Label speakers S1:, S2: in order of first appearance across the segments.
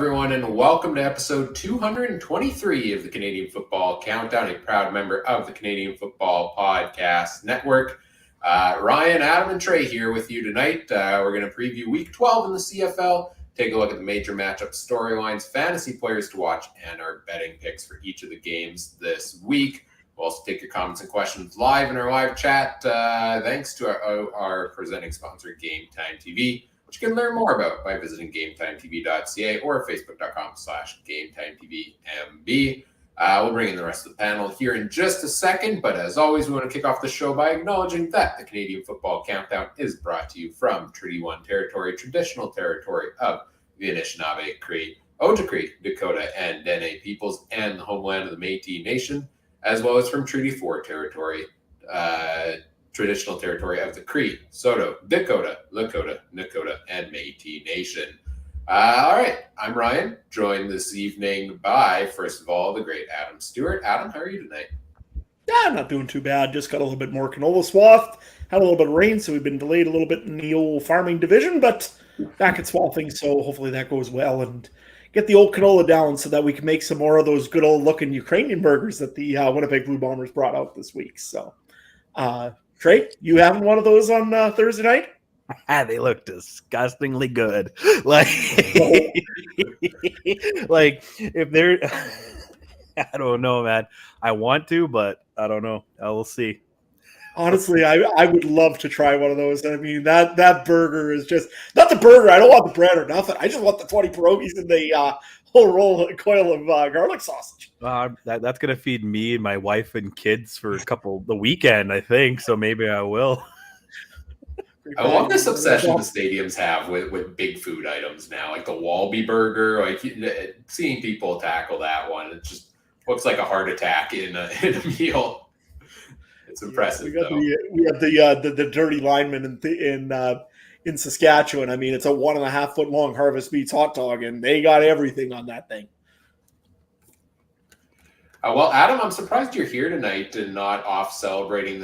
S1: everyone, and welcome to episode 223 of the Canadian Football Countdown, a proud member of the Canadian Football Podcast Network. Ryan, Adam, and Trey here with you tonight. We're going to preview Week 12 in the CFL, take a look at the major matchup storylines, fantasy players to watch, and our betting picks for each of the games this week. We'll also take your comments and questions live in our live chat, thanks to our presenting sponsor, Game Time TV, which you can learn more about by visiting GameTimeTV.ca or Facebook.com/GameTimeTVMB. We'll bring in the rest of the panel here in just a second, but as always, we want to kick off the show by acknowledging that the Canadian Football Countdown is brought to you from Treaty 1 territory, traditional territory of the Anishinaabe, Cree, Oji-Cree, Dakota, and Dene peoples, and the homeland of the Métis Nation, as well as from Treaty 4 territory, traditional territory of the Cree, Saulteaux, Dakota, Lakota, Nakota, and Métis Nation. All right, I'm Ryan, joined this evening by, first of all, the great Adam Stewart. Adam, how are you tonight?
S2: Yeah, not doing too bad. Just got a little bit more canola swath. Had a little bit of rain, so we've been delayed a little bit in the old farming division, but back at swathing, so hopefully that goes well and get the old canola down so that we can make some more of those good old looking Ukrainian burgers that the Winnipeg Blue Bombers brought out this week. So, Trey, you having one of those on Thursday night?
S3: They look disgustingly good. Like if they're, I don't know, man. I want to, but I don't know. I will see.
S2: Honestly, I would love to try one of those. I mean, that burger is just not the burger. I don't want the bread or nothing. I just want the 20 pierogies and the whole coil of garlic sausage.
S3: That's gonna feed me and my wife and kids for the weekend, I think. So maybe I will.
S1: I love this obsession the stadiums have with big food items now, like the Walby burger. Like seeing people tackle that one, it just looks like a heart attack in a meal. It's impressive.
S2: Yeah, we have the dirty lineman in Saskatchewan. I mean, it's a 1.5 foot long Harvest Meats hot dog, and they got everything on that thing.
S1: Well, Adam, I'm surprised you're here tonight and not off celebrating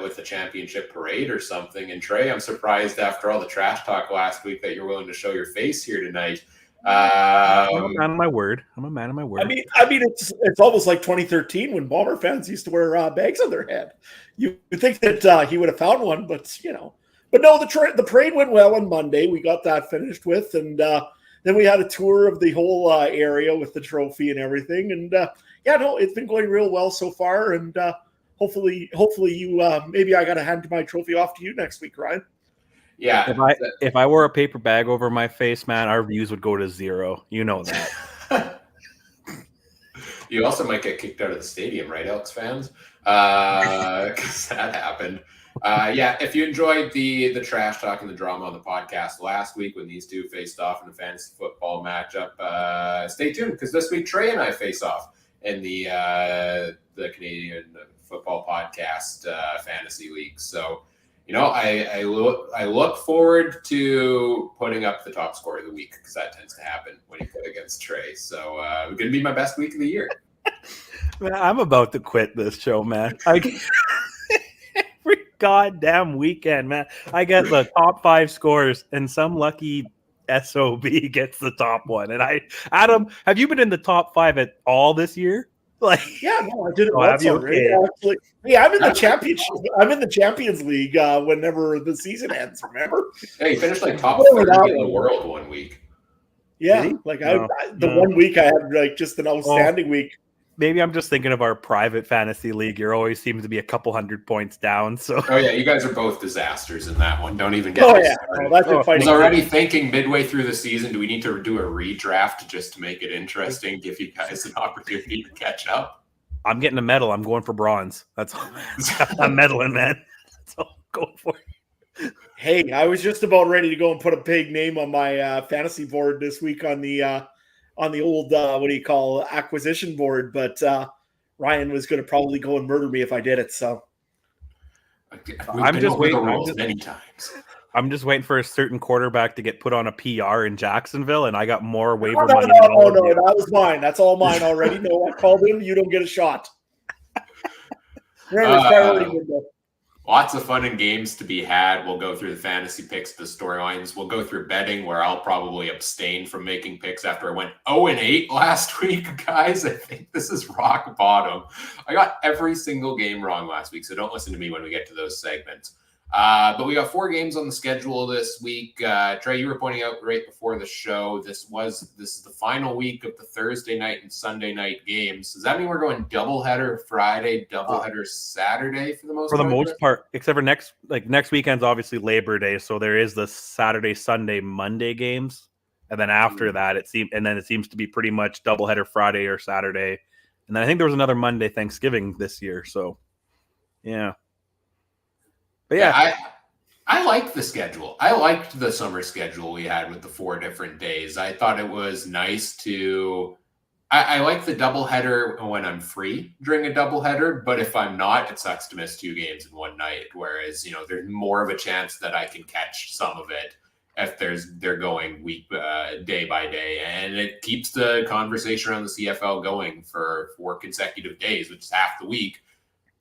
S1: with the championship parade or something. And Trey, I'm surprised after all the trash talk last week that you're willing to show your face here tonight.
S3: I'm a man of my word. I mean,
S2: it's almost like 2013 when Bomber fans used to wear bags on their head. You think that he would have found one, but no. The parade went well on Monday. We got that finished with, and then we had a tour of the whole area with the trophy and everything. And it's been going real well so far. And hopefully you maybe I got to hand my trophy off to you next week, Ryan.
S1: Yeah.
S3: If I wore a paper bag over my face, man, our views would go to zero. You know that.
S1: You also might get kicked out of the stadium, right, Elks fans? Because that happened. If you enjoyed the trash talk and the drama on the podcast last week when these two faced off in a fantasy football matchup, stay tuned because this week Trey and I face off in the Canadian Football Podcast Fantasy League. So, I look forward to putting up the top score of the week because that tends to happen when you play against Trey. So, it's going to be my best week of the year.
S3: Man, I'm about to quit this show, man. Every goddamn weekend, man. I get the top 5 scores and some lucky SOB gets the top one. And Adam, have you been in the top 5 at all this year?
S2: I did it once already. Actually, I'm in the championship. I'm in the Champions League whenever the season ends. Remember?
S1: Yeah, you finished like top 30 in the world one week.
S2: Yeah, the 1 week I had just an outstanding week.
S3: Maybe I'm just thinking of our private fantasy league. You always seems to be a couple 100 points down. So,
S1: you guys are both disasters in that one. Don't even get started. I was already thinking midway through the season, do we need to do a redraft just to make it interesting, give you guys an opportunity to catch up?
S3: I'm getting a medal. I'm going for bronze. That's all. I'm medaling, man. That's all I'm going for.
S2: Hey, I was just about ready to go and put a big name on my fantasy board this week on the old acquisition board, but Ryan was going to probably go and murder me if I did it. So
S3: I'm just waiting.
S1: Many times.
S3: I'm just waiting for a certain quarterback to get put on a PR in Jacksonville, and I got more waiver money.
S2: No, that was mine. That's all mine already. No, I called him. You don't get a shot. Remember, priority window.
S1: Lots of fun and games to be had. We'll go through the fantasy picks, the storylines. We'll go through betting, where I'll probably abstain from making picks after I went 0-8 last week, guys. I think this is rock bottom. I got every single game wrong last week, so don't listen to me when we get to those segments. But we got 4 games on the schedule this week. Trey, you were pointing out right before the show, this is the final week of the Thursday night and Sunday night games. Does that mean we're going doubleheader Friday, doubleheader Saturday for the most
S3: part, except for next weekend's obviously Labor Day, so there is the Saturday, Sunday, Monday games, and then after that it seems to be pretty much doubleheader Friday or Saturday, and then I think there was another Monday Thanksgiving this year. So yeah. But yeah,
S1: I liked the schedule. I liked the summer schedule we had with the 4 different days. I thought it was nice to. I like the doubleheader when I'm free during a doubleheader, but if I'm not, it sucks to miss 2 games in one night. Whereas there's more of a chance that I can catch some of it if they're going day by day, and it keeps the conversation around the CFL going for 4 consecutive days, which is half the week.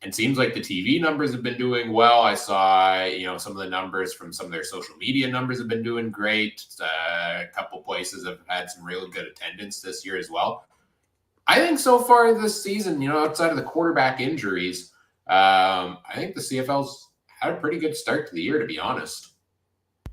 S1: And seems like the TV numbers have been doing well. I saw, some of the numbers from some of their social media numbers have been doing great. A couple places have had some really good attendance this year as well. I think so far this season, outside of the quarterback injuries, I think the CFL's had a pretty good start to the year, to be honest.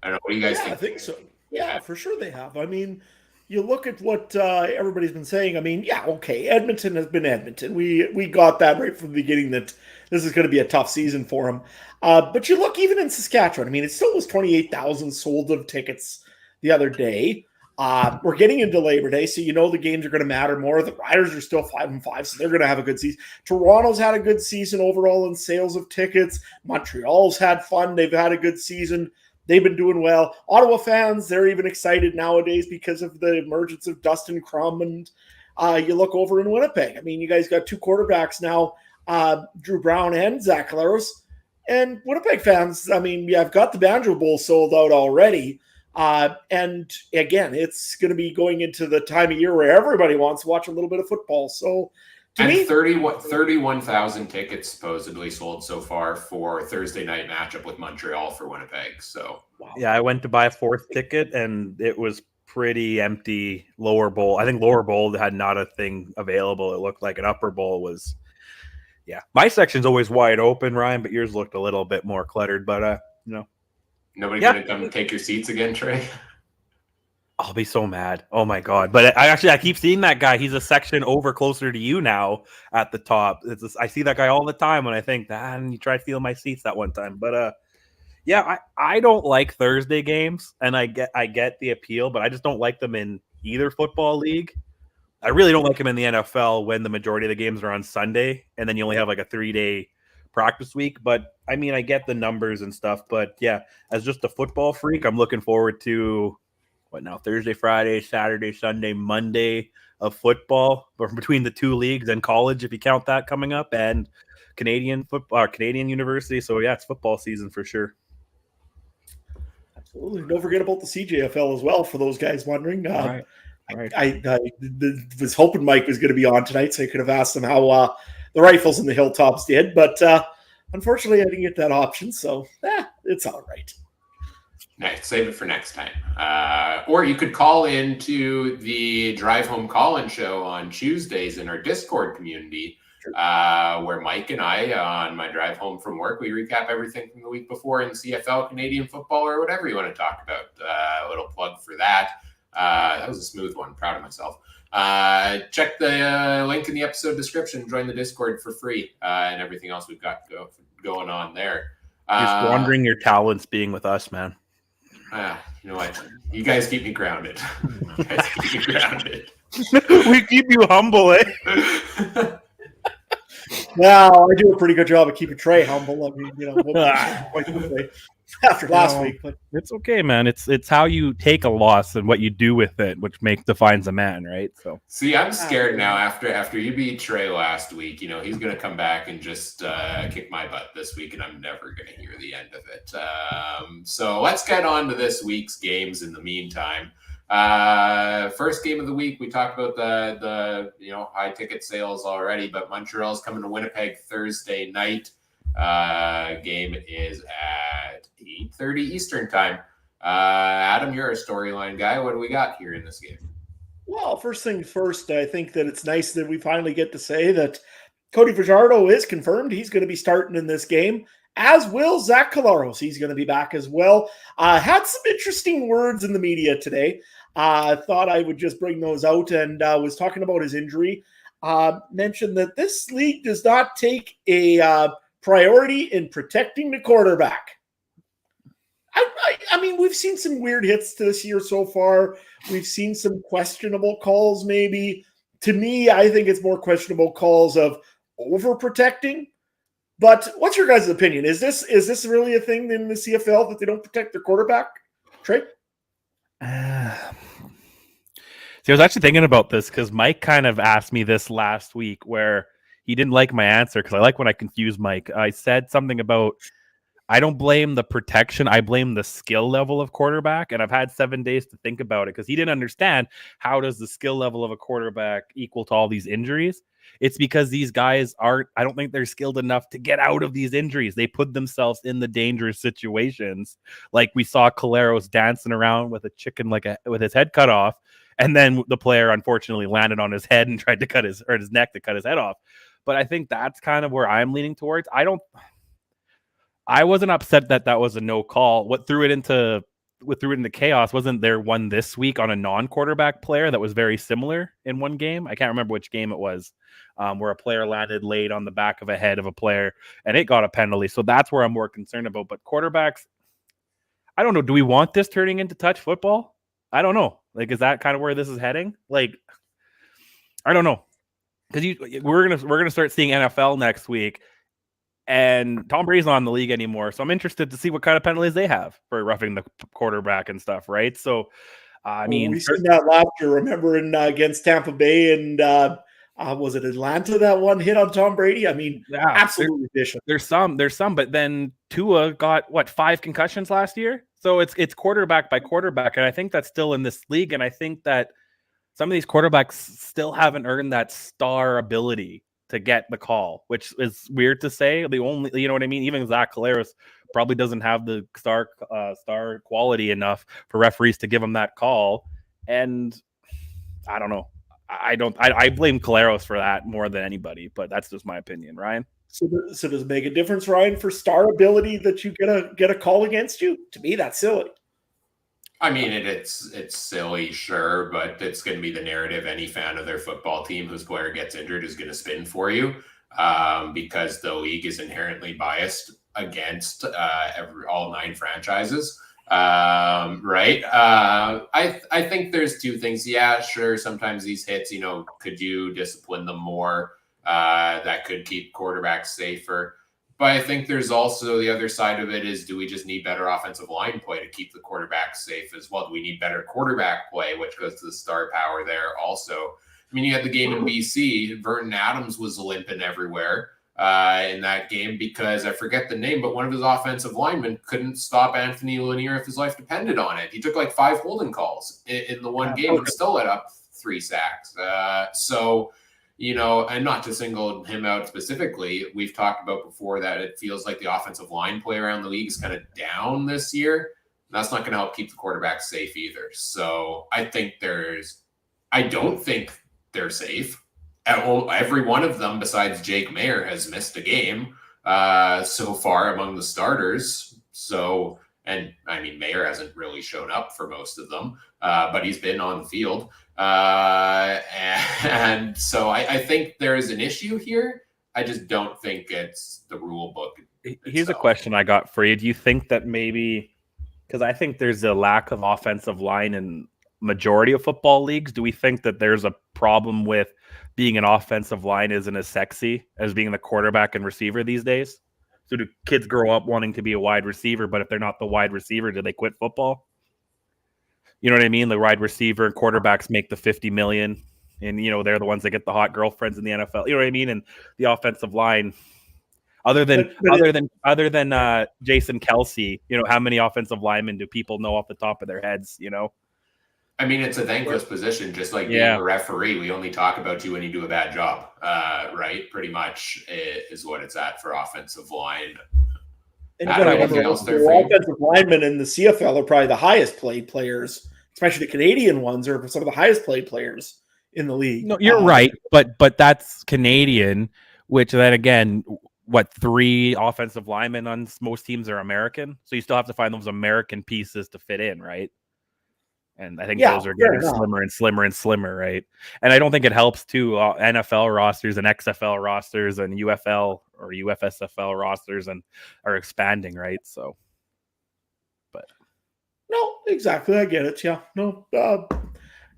S1: I don't know. What do you guys think?
S2: I think so. Yeah, for sure they have. I mean, you look at what everybody's been saying. I mean, yeah, okay, Edmonton has been Edmonton. We got that right from the beginning that this is going to be a tough season for them. But you look even in Saskatchewan. I mean, it still was 28,000 sold of tickets the other day. We're getting into Labor Day, so the games are going to matter more. The Riders are still 5-5, so they're going to have a good season. Toronto's had a good season overall in sales of tickets. Montreal's had fun. They've had a good season. They've been doing well. Ottawa fans, they're even excited nowadays because of the emergence of Dustin Crum. And you look over in Winnipeg. I mean, you guys got 2 quarterbacks now, Drew Brown and Zach Collaros. And Winnipeg fans, I mean, I've got the Banjo Bowl sold out already. And again, it's going to be going into the time of year where everybody wants to watch a little bit of football. So
S1: to me, 31,000 tickets supposedly sold so far for Thursday night matchup with Montreal for Winnipeg. So
S3: yeah, I went to buy a 4th ticket and it was pretty empty. Lower bowl, I think lower bowl had not a thing available. It looked like an upper bowl was. Yeah, my section's always wide open, Ryan, but yours looked a little bit more cluttered. But
S1: nobody gonna come take your seats again, Trey?
S3: I'll be so mad. Oh my God. But I keep seeing that guy. He's a section over closer to you now at the top. I see that guy all the time when I think that, and you tried stealing my seats that one time. But yeah, I don't like Thursday games, and I get the appeal, but I just don't like them in either football league. I really don't like them in the NFL when the majority of the games are on Sunday, and then you only have like a 3-day practice week. But I mean, I get the numbers and stuff, but yeah, as just a football freak, I'm looking forward to Thursday, Friday, Saturday, Sunday, Monday of football, but between the 2 leagues and college, if you count that coming up, and Canadian football, Canadian university. So yeah, it's football season for sure.
S2: Absolutely. Don't forget about the CJFL as well, for those guys wondering.
S3: Right.
S2: I was hoping Mike was going to be on tonight, so I could have asked him how the Rifles and the Hilltops did, but unfortunately I didn't get that option, so it's all right.
S1: Nice. Save it for next time. Or you could call into the Drive Home Call-In show on Tuesdays in our Discord community, where Mike and I, on my drive home from work, we recap everything from the week before in CFL, Canadian football, or whatever you want to talk about. A little plug for that. That was a smooth one. Proud of myself. Check the link in the episode description. Join the Discord for free, and everything else we've got going on there.
S3: You're squandering your talents being with us, man.
S1: You know what? You guys keep me grounded.
S3: We keep you humble, eh?
S2: Well, I do a pretty good job of keeping Trey humble. I mean, after last week, but
S3: it's okay, man. It's how you take a loss and what you do with it, which defines a man, right? So
S1: see, I'm scared now. After you beat Trey last week, he's gonna come back and just kick my butt this week, and I'm never gonna hear the end of it. So let's get on to this week's games. In the meantime, first game of the week, we talked about the high ticket sales already, but Montreal's coming to Winnipeg Thursday night. Game is at 8:30 Eastern time. Adam, you're a storyline guy. What do we got here in this game?
S2: Well, first thing first, I think that it's nice that we finally get to say that Cody Fajardo is confirmed. He's going to be starting in this game, as will Zach Collaros. He's going to be back as well. Had some interesting words in the media today. Thought I would just bring those out, and was talking about his injury. Mentioned that this league does not take a priority in protecting the quarterback. I mean, we've seen some weird hits this year so far. We've seen some questionable calls, maybe. To me, I think it's more questionable calls of overprotecting. But what's your guys' opinion? Is this really a thing in the CFL that they don't protect their quarterback? Trey?
S3: See, I was actually thinking about this because Mike kind of asked me this last week where he didn't like my answer because I like when I confuse Mike. I said something about I don't blame the protection. I blame the skill level of quarterback. And I've had 7 days to think about it because he didn't understand how does the skill level of a quarterback equal to all these injuries. It's because these guys I don't think they're skilled enough to get out of these injuries. They put themselves in the dangerous situations. Like we saw Collaros dancing around with a chicken, with his head cut off. And then the player unfortunately landed on his head and tried to cut his neck to cut his head off. But I think that's kind of where I'm leaning towards. I wasn't upset that was a no call. What threw it into chaos wasn't there one this week on a non-quarterback player that was very similar in one game. I can't remember which game it was, where a player landed late on the back of a head of a player and it got a penalty. So that's where I'm more concerned about. But quarterbacks, I don't know. Do we want this turning into touch football? I don't know. Like, is that kind of where this is heading? Like, I don't know. Because we're gonna start seeing NFL next week. And Tom Brady's not in the league anymore, so I'm interested to see what kind of penalties they have for roughing the quarterback and stuff, right? So, I mean,
S2: we seen that last year. Remember against Tampa Bay and was it Atlanta that one hit on Tom Brady? I mean, yeah, absolutely vicious.
S3: There's some, but then Tua got 5 concussions last year, so it's quarterback by quarterback, and I think that's still in this league, and I think that some of these quarterbacks still haven't earned that star ability to get the call, which is weird to say. The only, you know what I mean? Even Zach Collaros probably doesn't have the star quality enough for referees to give him that call. And I don't know. I blame Collaros for that more than anybody, but that's just my opinion. Ryan?
S2: So does it make a difference, Ryan, for star ability that you get a call against you? To me, that's silly.
S1: I mean, it's silly, sure, but it's going to be the narrative any fan of their football team whose player gets injured is going to spin for you, because the league is inherently biased against all 9 franchises, right? I think there's 2 things. Yeah, sure. Sometimes these hits, could you discipline them more? That could keep quarterbacks safer. But I think there's also the other side of it is, do we just need better offensive line play to keep the quarterback safe as well? Do we need better quarterback play, which goes to the star power there also? I mean, you had the game in BC. Vernon Adams was limping everywhere in that game because I forget the name, but one of his offensive linemen couldn't stop Anthony Lanier if his life depended on it. He took 5 holding calls in the one game and still let up 3 sacks. And not to single him out specifically, we've talked about before that it feels like the offensive line play around the league is kind of down this year. That's not going to help keep the quarterback safe either. So I don't think they're safe. Every one of them besides Jake Mayer has missed a game so far among the starters. So, and I mean, Mayer hasn't really shown up for most of them, but he's been on the field. And so I think there is an issue here. I just don't think it's the rule book itself.
S3: Here's a question I got for you. Do you think that maybe, because I think there's a lack of offensive line in majority of football leagues, do we think that there's a problem with being an offensive line isn't as sexy as being the quarterback and receiver these days? So do kids grow up wanting to be a wide receiver, but if they're not the wide receiver, do they quit football? You know what I mean? The wide receiver and quarterbacks make the $50 million, and they're the ones that get the hot girlfriends in the NFL. You know what I mean? And the offensive line, other than Jason Kelsey, how many offensive linemen do people know off the top of their heads?
S1: I mean, it's a thankless position, just like being a referee. We only talk about you when you do a bad job, right? Pretty much is what it's at for offensive line.
S2: And you got to remember, the offensive linemen in the CFL are probably the highest paid players, especially the Canadian ones are some of the highest paid players in the league.
S3: No, you're right, but that's Canadian, which then again, what, 3 offensive linemen on most teams are American, so you still have to find those American pieces to fit in, right? And I think those are getting slimmer and slimmer and slimmer, right? And I don't think it helps too. NFL rosters and XFL rosters and UFL or UFSFL rosters and are expanding, right? So, but
S2: no, exactly, I get it. Yeah, no.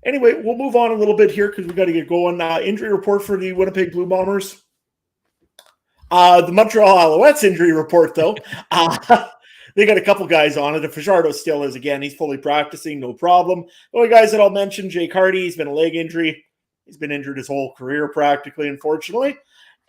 S2: Anyway, we'll move on a little bit here because we got to get going. Injury report for the Winnipeg Blue Bombers. The Montreal Alouettes injury report, though. They got a couple guys on it. If Fajardo still is, again, he's fully practicing, no problem. The only guys that I'll mention, Jake Hardy, he's been a leg injury. He's been injured his whole career practically, unfortunately.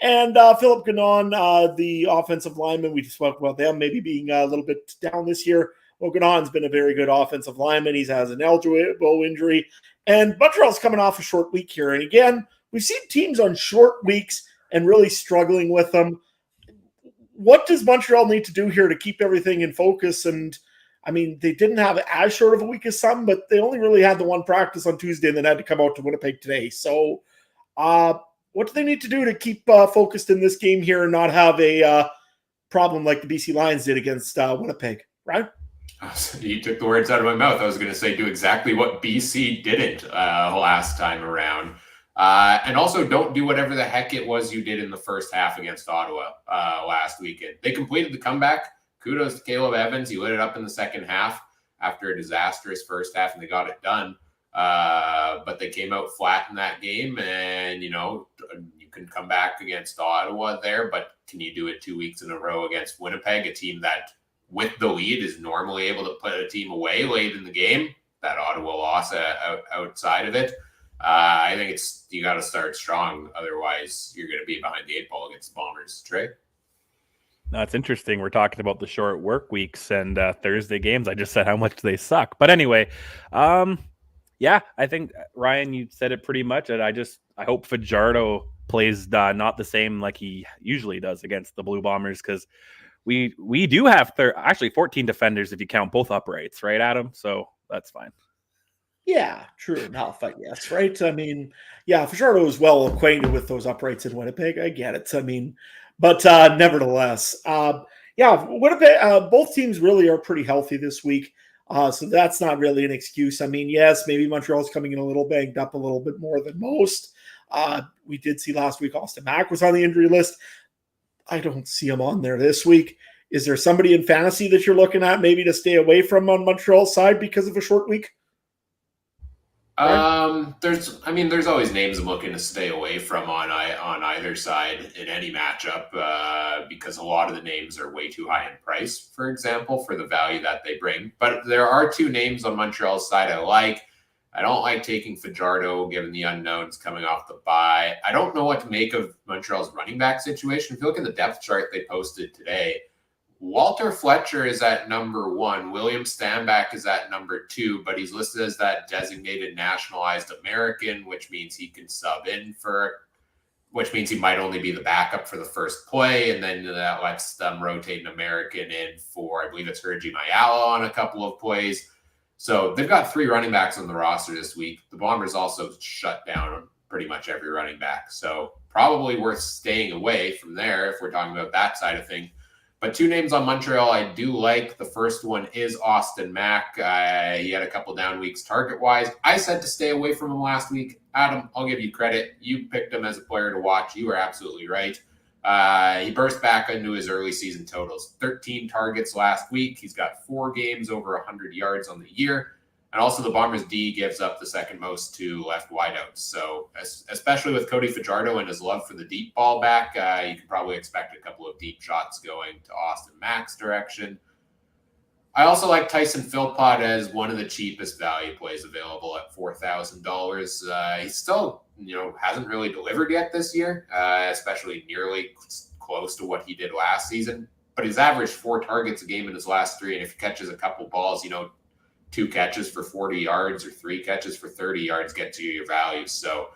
S2: And Philip Ganon, the offensive lineman, we spoke about them maybe being a little bit down this year. Well, Ganon's been a very good offensive lineman. He has an elbow injury. And Montreal's coming off a short week here. And again, we've seen teams on short weeks and really struggling with them. What does Montreal need to do here to keep everything in focus? And I mean, they didn't have as short of a week as some, but they only really had the one practice on Tuesday and then had to come out to Winnipeg today. So what do they need to do to keep focused in this game here and not have a problem like the BC Lions did against Winnipeg, right?
S1: You took the words out of my mouth. I was going to say do exactly what BC didn't last time around. And also don't do whatever the heck it was you did in the first half against Ottawa last weekend. They completed the comeback. Kudos to Caleb Evans. He lit it up in the second half after a disastrous first half, and they got it done. But they came out flat in that game, and, you can come back against Ottawa there, but can you do it 2 weeks in a row against Winnipeg, a team that, with the lead, is normally able to put a team away late in the game? That Ottawa loss outside of it. I think you got to start strong. Otherwise, you're going to be behind the 8 ball against the Bombers. Trey?
S3: No, it's interesting. We're talking about the short work weeks and Thursday games. I just said how much they suck. But anyway, yeah, I think, Ryan, you said it pretty much. And I hope Fajardo plays not the same like he usually does against the Blue Bombers, because we do have actually 14 defenders if you count both uprights, right, Adam? So that's fine.
S2: Yeah, true enough, I guess, right? I mean, yeah, Fajardo is well acquainted with those uprights in Winnipeg. I get it. I mean, but nevertheless, yeah, Winnipeg, both teams really are pretty healthy this week. So that's not really an excuse. I mean, yes, maybe Montreal's coming in a little banged up a little bit more than most. We did see last week Austin Mack was on the injury list. I don't see him on there this week. Is there somebody in fantasy that you're looking at maybe to stay away from on Montreal's side because of a short week?
S1: There's always names I'm looking to stay away from on either side in any matchup, because a lot of the names are way too high in price, for example, for the value that they bring. But there are 2 names on Montreal's side I like. I don't like taking Fajardo given the unknowns coming off the bye. I don't know what to make of Montreal's running back situation. If you look at the depth chart they posted today, Walter Fletcher is at number 1. William Stanback is at number 2, but he's listed as that designated nationalized American, which means he can sub in which means he might only be the backup for the first play. And then that lets them rotate an American in for, I believe it's Herji Mayala on a couple of plays. So they've got 3 running backs on the roster this week. The Bombers also shut down pretty much every running back. So probably worth staying away from there if we're talking about that side of things. But 2 names on Montreal I do like. The first one is Austin Mack. He had a couple down weeks target-wise. I said to stay away from him last week. Adam, I'll give you credit. You picked him as a player to watch. You were absolutely right. He burst back into his early season totals. 13 targets last week. He's got 4 games over 100 yards on the year. And also the Bombers' D gives up the second most to left wideouts. So especially with Cody Fajardo and his love for the deep ball back, you can probably expect a couple of deep shots going to Austin Mack's direction. I also like Tyson Philpott as one of the cheapest value plays available at $4,000. He still, hasn't really delivered yet this year, especially nearly close to what he did last season. But he's averaged 4 targets a game in his last 3, and if he catches a couple balls, 2 catches for 40 yards or 3 catches for 30 yards gets you your value. So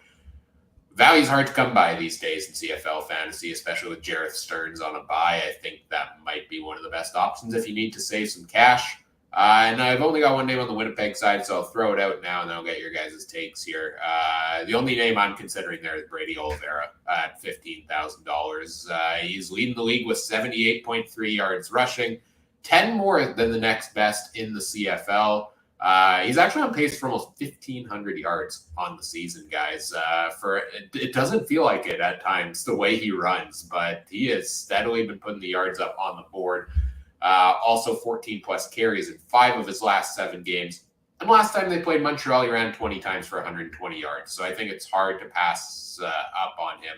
S1: value's hard to come by these days in CFL fantasy, especially with Jareth Stearns on a bye. I think that might be one of the best options if you need to save some cash. And I've only got one name on the Winnipeg side, so I'll throw it out now, and then I'll get your guys' takes here. The only name I'm considering there is Brady Oliveira at $15,000. He's leading the league with 78.3 yards rushing, 10 more than the next best in the CFL. He's actually on pace for almost 1,500 yards on the season, guys. It doesn't feel like it at times, the way he runs, but he has steadily been putting the yards up on the board. Also 14-plus carries in 5 of his last 7 games. And last time they played Montreal, he ran 20 times for 120 yards. So I think it's hard to pass up on him,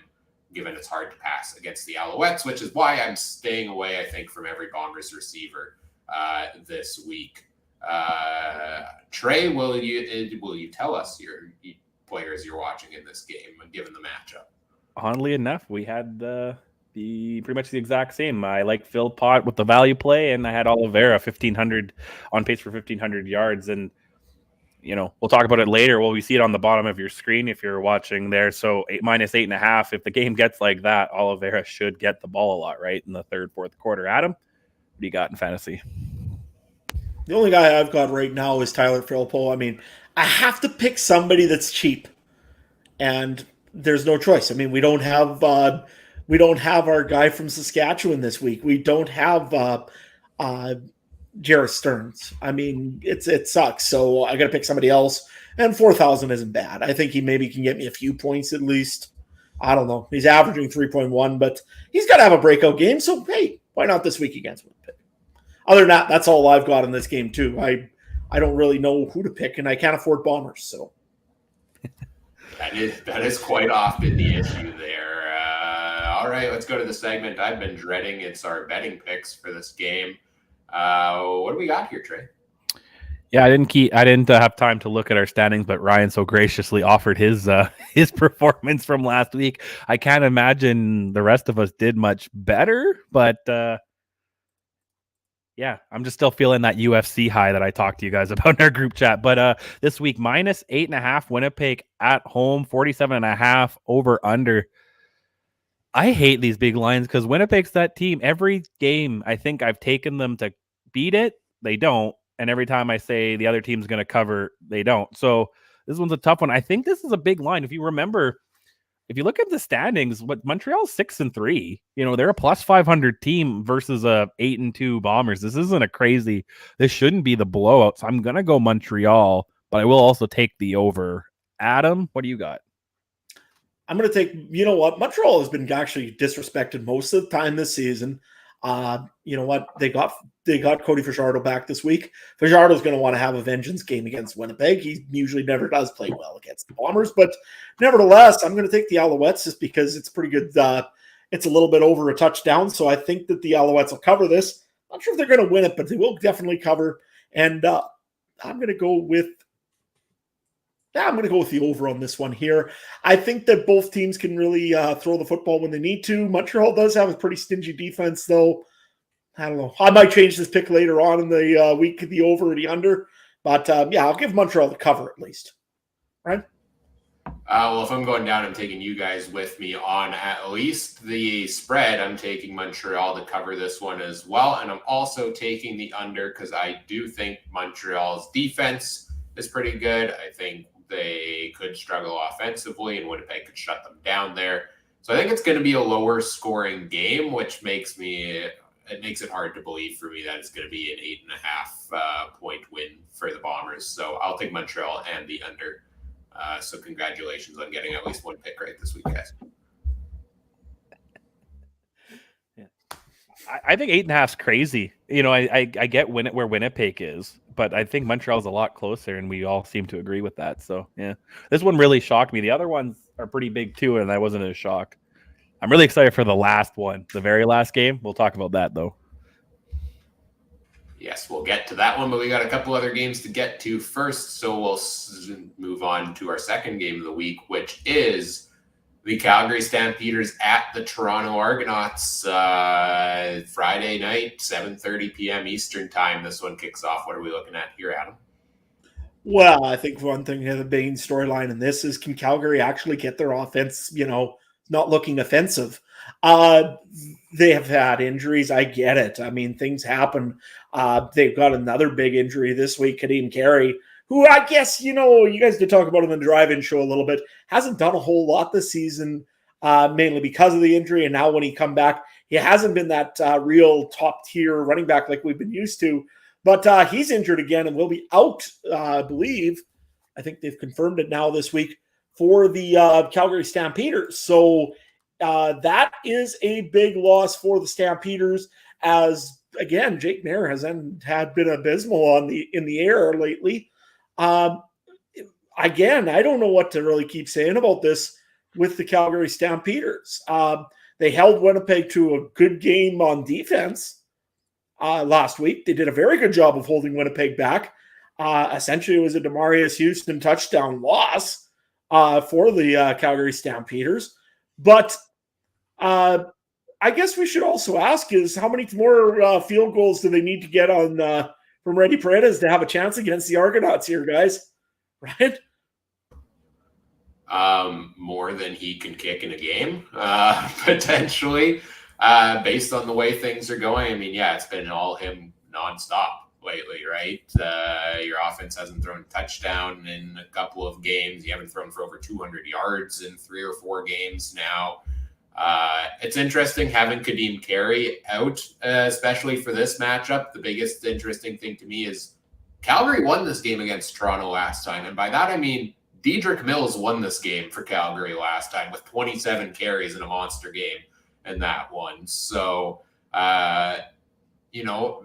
S1: given it's hard to pass against the Alouettes, which is why I'm staying away, I think, from every Bombers receiver this week. Trey, will you tell us your players you're watching in this game, given the matchup?
S3: Oddly enough, we had pretty much the exact same. I like Phil Pott with the value play, and I had Oliveira 1,500 on pace for 1,500 yards. And we'll talk about it later. Well, we see it on the bottom of your screen if you're watching there. So -8.5. If the game gets like that, Oliveira should get the ball a lot, right, in the third, fourth quarter. Adam, what do you got in fantasy?
S2: The only guy I've got right now is Tyler Philpo. I mean, I have to pick somebody that's cheap, and there's no choice. I mean, we don't have our guy from Saskatchewan this week. We don't have Jareth Stearns. I mean, it sucks. So I got to pick somebody else, and 4,000 isn't bad. I think he maybe can get me a few points at least. I don't know. He's averaging 3.1, but he's got to have a breakout game. So hey, why not this week against Winnipeg? Other than that, that's all I've got in this game too. I don't really know who to pick, and I can't afford Bombers. So
S1: that is quite often the issue there. All right, let's go to the segment I've been dreading. It's our betting picks for this game. What do we got here, Trey?
S3: Yeah, I didn't have time to look at our standings, but Ryan so graciously offered his performance from last week. I can't imagine the rest of us did much better, but yeah, I'm just still feeling that UFC high that I talked to you guys about in our group chat. But this week, -8.5 Winnipeg at home, 47.5 over under. I hate these big lines because Winnipeg's that team. Every game, I think I've taken them to beat it. They don't. And every time I say the other team's going to cover, they don't. So this one's a tough one. I think this is a big line. If you remember, if you look at the standings, Montreal's 6-3, they're a plus 500 team versus a 8-2 Bombers. This isn't this shouldn't be the blowout. So I'm going to go Montreal, but I will also take the over. Adam, what do you got?
S2: I'm going to take, Montreal has been actually disrespected most of the time this season. You know what? They got Cody Fajardo back this week. Fajardo's going to want to have a vengeance game against Winnipeg. He usually never does play well against the Bombers, but nevertheless, I'm going to take the Alouettes just because it's pretty good. It's a little bit over a touchdown, so I think that the Alouettes will cover this. Not sure if they're going to win it, but they will definitely cover. And I'm going to go with the over on this one here. I think that both teams can really throw the football when they need to. Montreal does have a pretty stingy defense, though. I don't know. I might change this pick later on in the week, the over or the under. But, I'll give Montreal the cover at least. Right?
S1: Well, if I'm going down, I'm taking you guys with me on at least the spread. I'm taking Montreal to cover this one as well. And I'm also taking the under because I do think Montreal's defense is pretty good. I think they could struggle offensively, and Winnipeg could shut them down there. So I think it's going to be a lower scoring game, which makes it hard to believe for me that it's going to be an 8.5 point win for the Bombers. So I'll take Montreal and the under. So congratulations on getting at least one pick right this week, guys.
S3: Yeah. I think 8.5 is crazy. I get where Winnipeg is, but I think Montreal's a lot closer, and we all seem to agree with that. So, yeah, this one really shocked me. The other ones are pretty big, too, and I wasn't as shocked. I'm really excited for the last one, the very last game. We'll talk about that, though.
S1: Yes, we'll get to that one, but we got a couple other games to get to first, so we'll move on to our second game of the week, which is the Calgary Stampeders at the Toronto Argonauts. Friday night, 7:30 p.m. Eastern time. This one kicks off. What are we looking at here, Adam?
S2: Well, I think one thing, the main storyline in this is, can Calgary actually get their offense, not looking offensive? Uh, they have had injuries. I get it. I mean, things happen. They've got another big injury this week, Kadeem Carey, who I guess, you guys did talk about him in the drive-in show a little bit, hasn't done a whole lot this season, mainly because of the injury. And now when he come back, he hasn't been that real top-tier running back like we've been used to. But he's injured again and will be out, I believe. I think they've confirmed it now this week for the Calgary Stampeders. So that is a big loss for the Stampeders, as, again, Jake Maier has been abysmal in the air lately. Again, I don't know what to really keep saying about this with the Calgary Stampeders. They held Winnipeg to a good game on defense last week. They did a very good job of holding Winnipeg back. Essentially, it was a Demarius Houston touchdown loss for the Calgary Stampeders. But I guess we should also ask is, how many more field goals do they need to get on from Reddy Paredes to have a chance against the Argonauts here, guys? Right?
S1: More than he can kick in a game, potentially, based on the way things are going. I mean, yeah, it's been all him nonstop lately, right? Your offense hasn't thrown a touchdown in a couple of games. You haven't thrown for over 200 yards in 3 or 4 games now. It's interesting having Kadeem Carey out, especially for this matchup. The biggest interesting thing to me is Calgary won this game against Toronto last time. And by that, I mean, Dedrick Mills won this game for Calgary last time with 27 carries in a monster game in that one. So,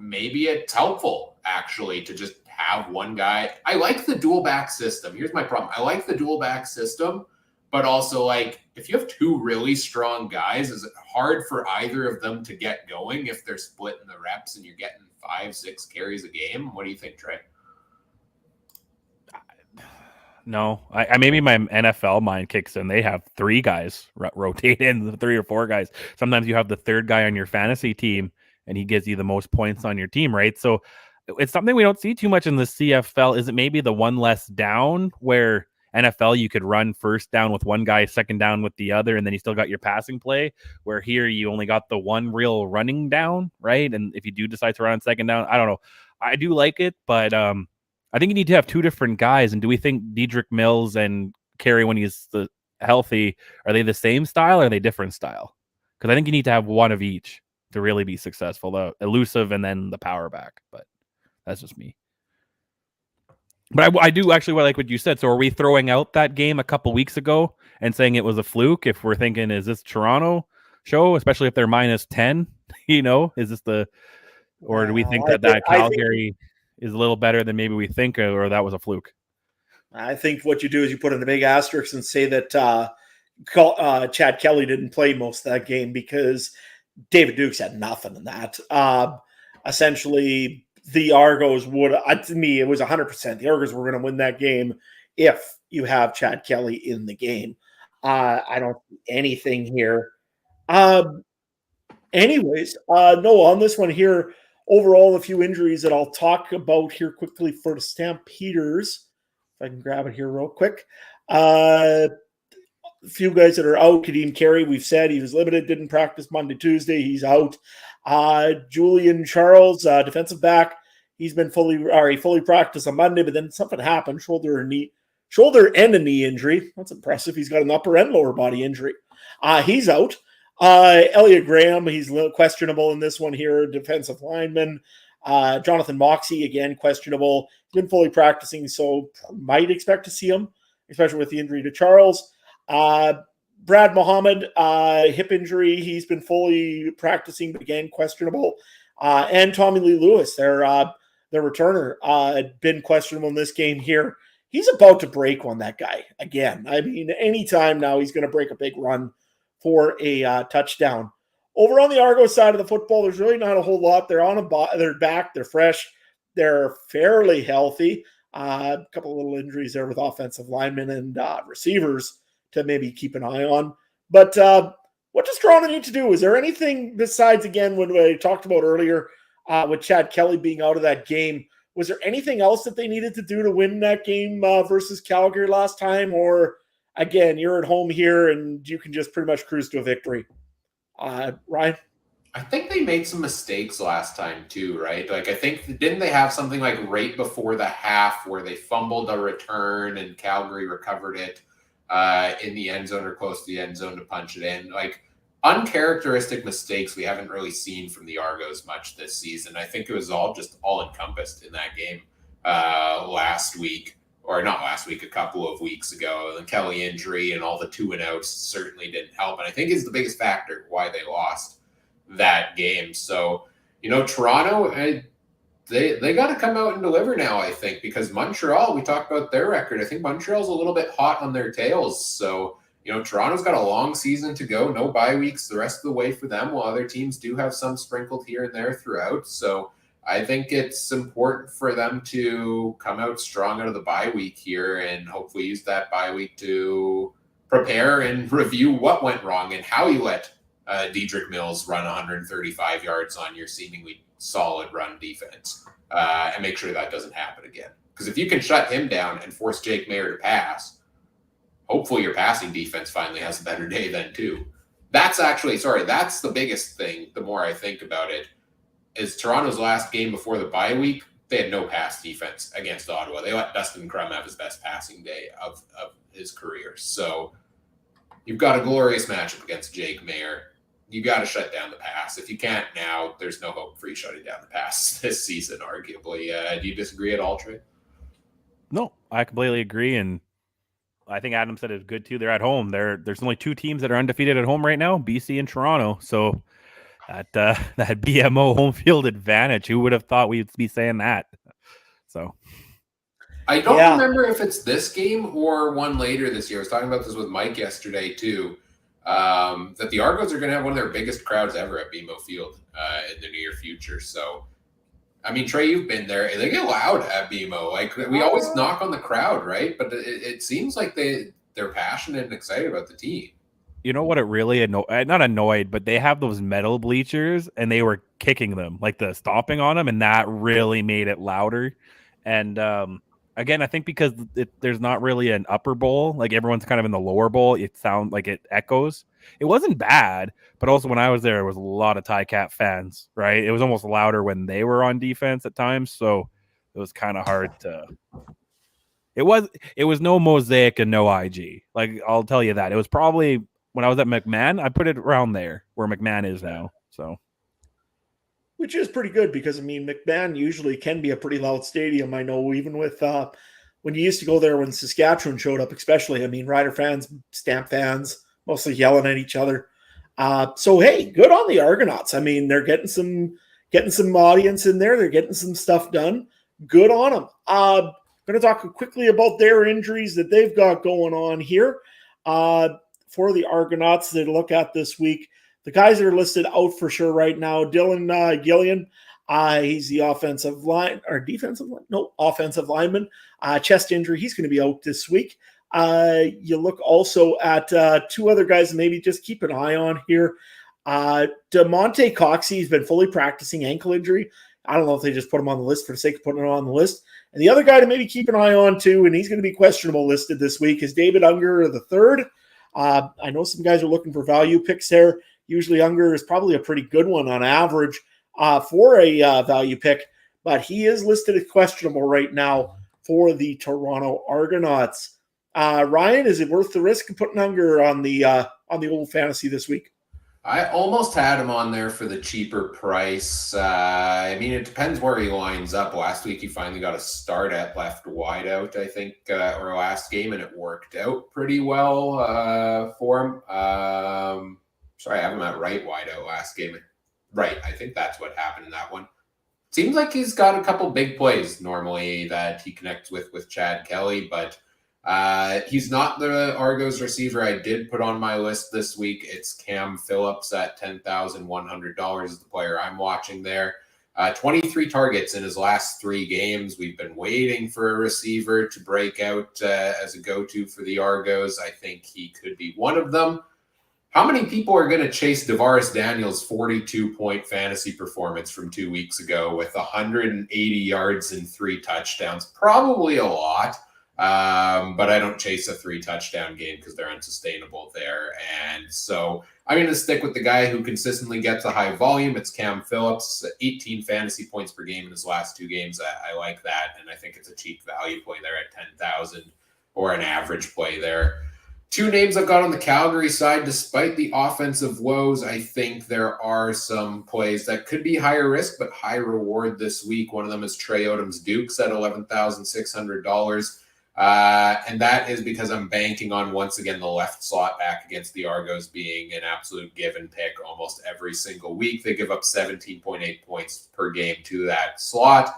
S1: maybe it's helpful actually to just have one guy. I like the dual back system. Here's my problem. I like the dual back system, but also, like, if you have 2 really strong guys, is it hard for either of them to get going if they're splitting the reps and you're getting 5-6 carries a game? What do you think, Trey?
S3: No, I maybe my NFL mind kicks in. They have 3 guys rotate in, 3 or 4 guys. Sometimes you have the 3rd guy on your fantasy team, and he gives you the most points on your team, right? So it's something we don't see too much in the CFL. Is it maybe the one less down, where NFL you could run first down with one guy, second down with the other, and then you still got your passing play, where here you only got the one real running down, right? And if you do decide to run on second down, I don't know. I do like it, but I think you need to have 2 different guys. And do we think Dedrick Mills and Carey, when he's healthy, are they the same style or are they different style? Because I think you need to have one of each to really be successful, the elusive and then the power back. But that's just me. But I do actually like what you said. So are we throwing out that game a couple weeks ago and saying it was a fluke? If we're thinking, is this Toronto show, especially if they're minus 10, is this or do we think that Calgary is a little better than maybe we think, or that was a fluke?
S2: I think what you do is you put in a big asterisk and say that Chad Kelly didn't play most of that game, because David Dukes had nothing in that. Essentially, the Argos would, to me, it was 100%. The Argos were going to win that game if you have Chad Kelly in the game. I don't see anything here. Anyways, no, on this one here, overall, a few injuries that I'll talk about here quickly for the Stampeders. If I can grab it here real quick. A few guys that are out. Kadeem Carey, we've said he was limited, didn't practice Monday, Tuesday. He's out. Julian Charles, defensive back, he's been fully practiced on Monday, but then something happened, shoulder and a knee injury. That's impressive. He's got an upper and lower body injury. He's out. Elliot Graham, he's a little questionable in this one here, defensive lineman. Jonathan Moxey, again, questionable. He's been fully practicing, so might expect to see him, especially with the injury to Charles. Brad Muhammad, hip injury. He's been fully practicing, but again, questionable. And Tommy Lee Lewis, their returner, had been questionable in this game here. He's about to break one, that guy, again. I mean, anytime now he's going to break a big run for a touchdown. Over on the Argos side of the football, there's really not a whole lot. They're back, they're fresh, they're fairly healthy. A couple of little injuries there with offensive linemen and receivers to maybe keep an eye on. But what does Toronto need to do? Is there anything besides, again, what I talked about earlier with Chad Kelly being out of that game? Was there anything else that they needed to do to win that game versus Calgary last time? Or again, you're at home here and you can just pretty much cruise to a victory? Ryan?
S1: I think they made some mistakes last time too, right? Like I think didn't they have something like right before the half where they fumbled a return and Calgary recovered it in the end zone or close to the end zone to punch it in? Like uncharacteristic mistakes we haven't really seen from the Argos much this season. I think it was all encompassed in that game last week, or not last week, a couple of weeks ago. The Kelly injury and all the 2-and-outs certainly didn't help, and I think is the biggest factor why they lost that game. So, Toronto, they got to come out and deliver now, I think, because Montreal, we talked about their record. I think Montreal's a little bit hot on their tails. So, Toronto's got a long season to go, no bye weeks the rest of the way for them, while other teams do have some sprinkled here and there throughout. So I think it's important for them to come out strong out of the bye week here and hopefully use that bye week to prepare and review what went wrong and how you let Dedrick Mills run 135 yards on your seemingly solid run defense and make sure that doesn't happen again. Because if you can shut him down and force Jake Maier to pass, hopefully your passing defense finally has a better day then too. That's the biggest thing, the more I think about it, is Toronto's last game before the bye week, they had no pass defense against Ottawa. They let Dustin Crum have his best passing day of his career. So you've got a glorious matchup against Jake Maier. You got to shut down the pass. If you can't now, there's no hope for you shutting down the pass this season, arguably. Do you disagree at all, Trey?
S3: No, I completely agree. And I think Adam said it's good too. They're at home. There's only two teams that are undefeated at home right now, BC and Toronto. So that BMO home field advantage, who would have thought we'd be saying that? So
S1: I don't remember if it's this game or one later this year. I was talking about this with Mike yesterday too. That the Argos are going to have one of their biggest crowds ever at BMO Field in the near future. So, I mean, Trey, you've been there. They get loud at BMO. Like we always knock on the crowd, right? But it seems like they're passionate and excited about the team.
S3: You know what? It really not annoyed, but they have those metal bleachers, and they were kicking them, like the stomping on them, and that really made it louder. And again, I think because there's not really an upper bowl, like everyone's kind of in the lower bowl, it sounds like it echoes. It wasn't bad, but also when I was there was a lot of Ticat fans, right? It was almost louder when they were on defense at times, so it was kind of hard to. It was no Mosaic and no IG. Like I'll tell you that. It was probably when I was at McMahon, I put it around there where McMahon is now. So.
S2: Which is pretty good because, I mean, McMahon usually can be a pretty loud stadium. I know even with when you used to go there when Saskatchewan showed up, especially, I mean, Rider fans, Stamp fans, mostly yelling at each other. So, hey, good on the Argonauts. I mean, they're getting some audience in there. They're getting some stuff done. Good on them. I'm going to talk quickly about their injuries that they've got going on here for the Argonauts to look at this week. The guys that are listed out for sure right now, Dylan Gillian, he's the offensive lineman. Chest injury, he's going to be out this week. You look also at two other guys maybe just keep an eye on here. DeMonte Coxey has been fully practicing, ankle injury. I don't know if they just put him on the list for the sake of putting him on the list. And the other guy to maybe keep an eye on too, and he's going to be questionable listed this week, is David Unger III. I know some guys are looking for value picks there. Usually Unger is probably a pretty good one on average for a value pick, but he is listed as questionable right now for the Toronto Argonauts. Ryan, is it worth the risk of putting Unger on the old fantasy this week?
S1: I almost had him on there for the cheaper price. I mean, it depends where he lines up. Last week, he finally got a start at left wideout, I think, or last game, and it worked out pretty well for him. Sorry, I have him at right wideout last game. Right, I think that's what happened in that one. Seems like he's got a couple big plays normally that he connects with Chad Kelly, but he's not the Argos receiver I did put on my list this week. It's Cam Phillips at $10,100 is the player I'm watching there. 23 targets in his last 3 games. We've been waiting for a receiver to break out as a go-to for the Argos. I think he could be one of them. How many people are going to chase DeVaris Daniels' 42-point fantasy performance from 2 weeks ago with 180 yards and 3 touchdowns? Probably a lot, but I don't chase a 3-touchdown game because they're unsustainable there. And so I'm going to stick with the guy who consistently gets a high volume. It's Cam Phillips, 18 fantasy points per game in his last 2 games. I like that, and I think it's a cheap value play there at 10,000 or an average play there. 2 names I've got on the Calgary side. Despite the offensive woes, I think there are some plays that could be higher risk but high reward this week. One of them is Trey Odom's Dukes at $11,600. And that is because I'm banking on, once again, the left slot back against the Argos being an absolute give and pick almost every single week. They give up 17.8 points per game to that slot.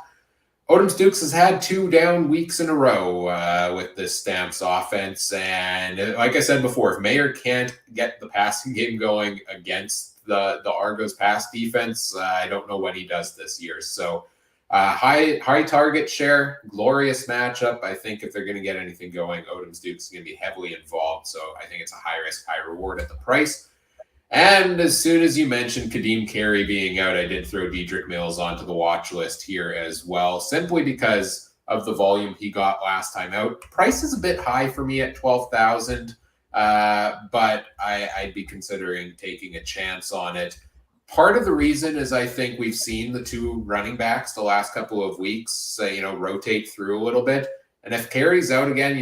S1: Odom's Dukes has had 2 down weeks in a row with this Stamps offense. And like I said before, if Mayer can't get the passing game going against the Argos pass defense, I don't know what he does this year. So high target share, glorious matchup. I think if they're going to get anything going, Odom's Dukes is going to be heavily involved. So I think it's a high risk, high reward at the price. And as soon as you mentioned Kadeem Carey being out, I did throw Dedrick Mills onto the watch list here as well, simply because of the volume he got last time out. Price is a bit high for me at 12,000, but I'd be considering taking a chance on it. Part of the reason is I think we've seen the 2 running backs the last couple of weeks, rotate through a little bit. And if Carey's out again,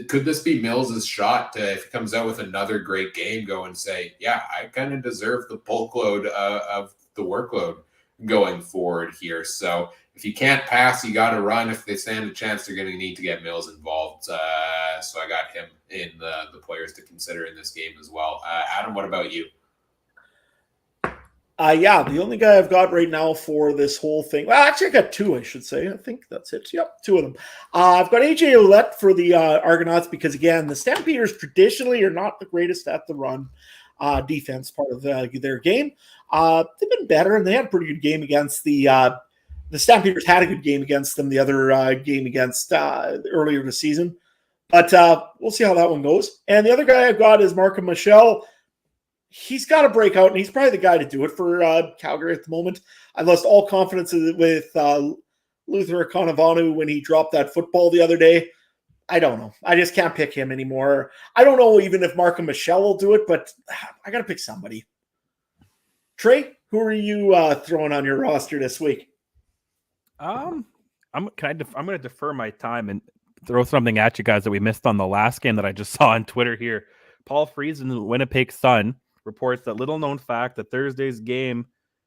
S1: could this be Mills' shot to, if he comes out with another great game, go and say, yeah, I kind of deserve the bulk load of the workload going forward here. So if you can't pass, you got to run. If they stand a chance, they're going to need to get Mills involved. So I got him in the players to consider in this game as well. Adam, what about you?
S2: The only guy I've got right now for this whole thing. Well, actually, I got 2, I should say. I think that's it. Yep, 2 of them. I've got AJ Ouellette for the Argonauts because, again, the Stampeders traditionally are not the greatest at the run defense part of their game. They've been better, and they had a pretty good game against the Stampeders had a good game against them the other game against earlier this season. But we'll see how that one goes. And the other guy I've got is Markham Michelle. He's got to break out, and he's probably the guy to do it for Calgary at the moment. I lost all confidence with Luther Conavanu when he dropped that football the other day. I don't know. I just can't pick him anymore. I don't know even if Markham Michelle will do it, but I got to pick somebody. Trey, who are you throwing on your roster this week?
S3: I'm going to defer my time and throw something at you guys that we missed on the last game that I just saw on Twitter here. Paul Friesen, the Winnipeg Sun, reports that little known fact that Thursday's game,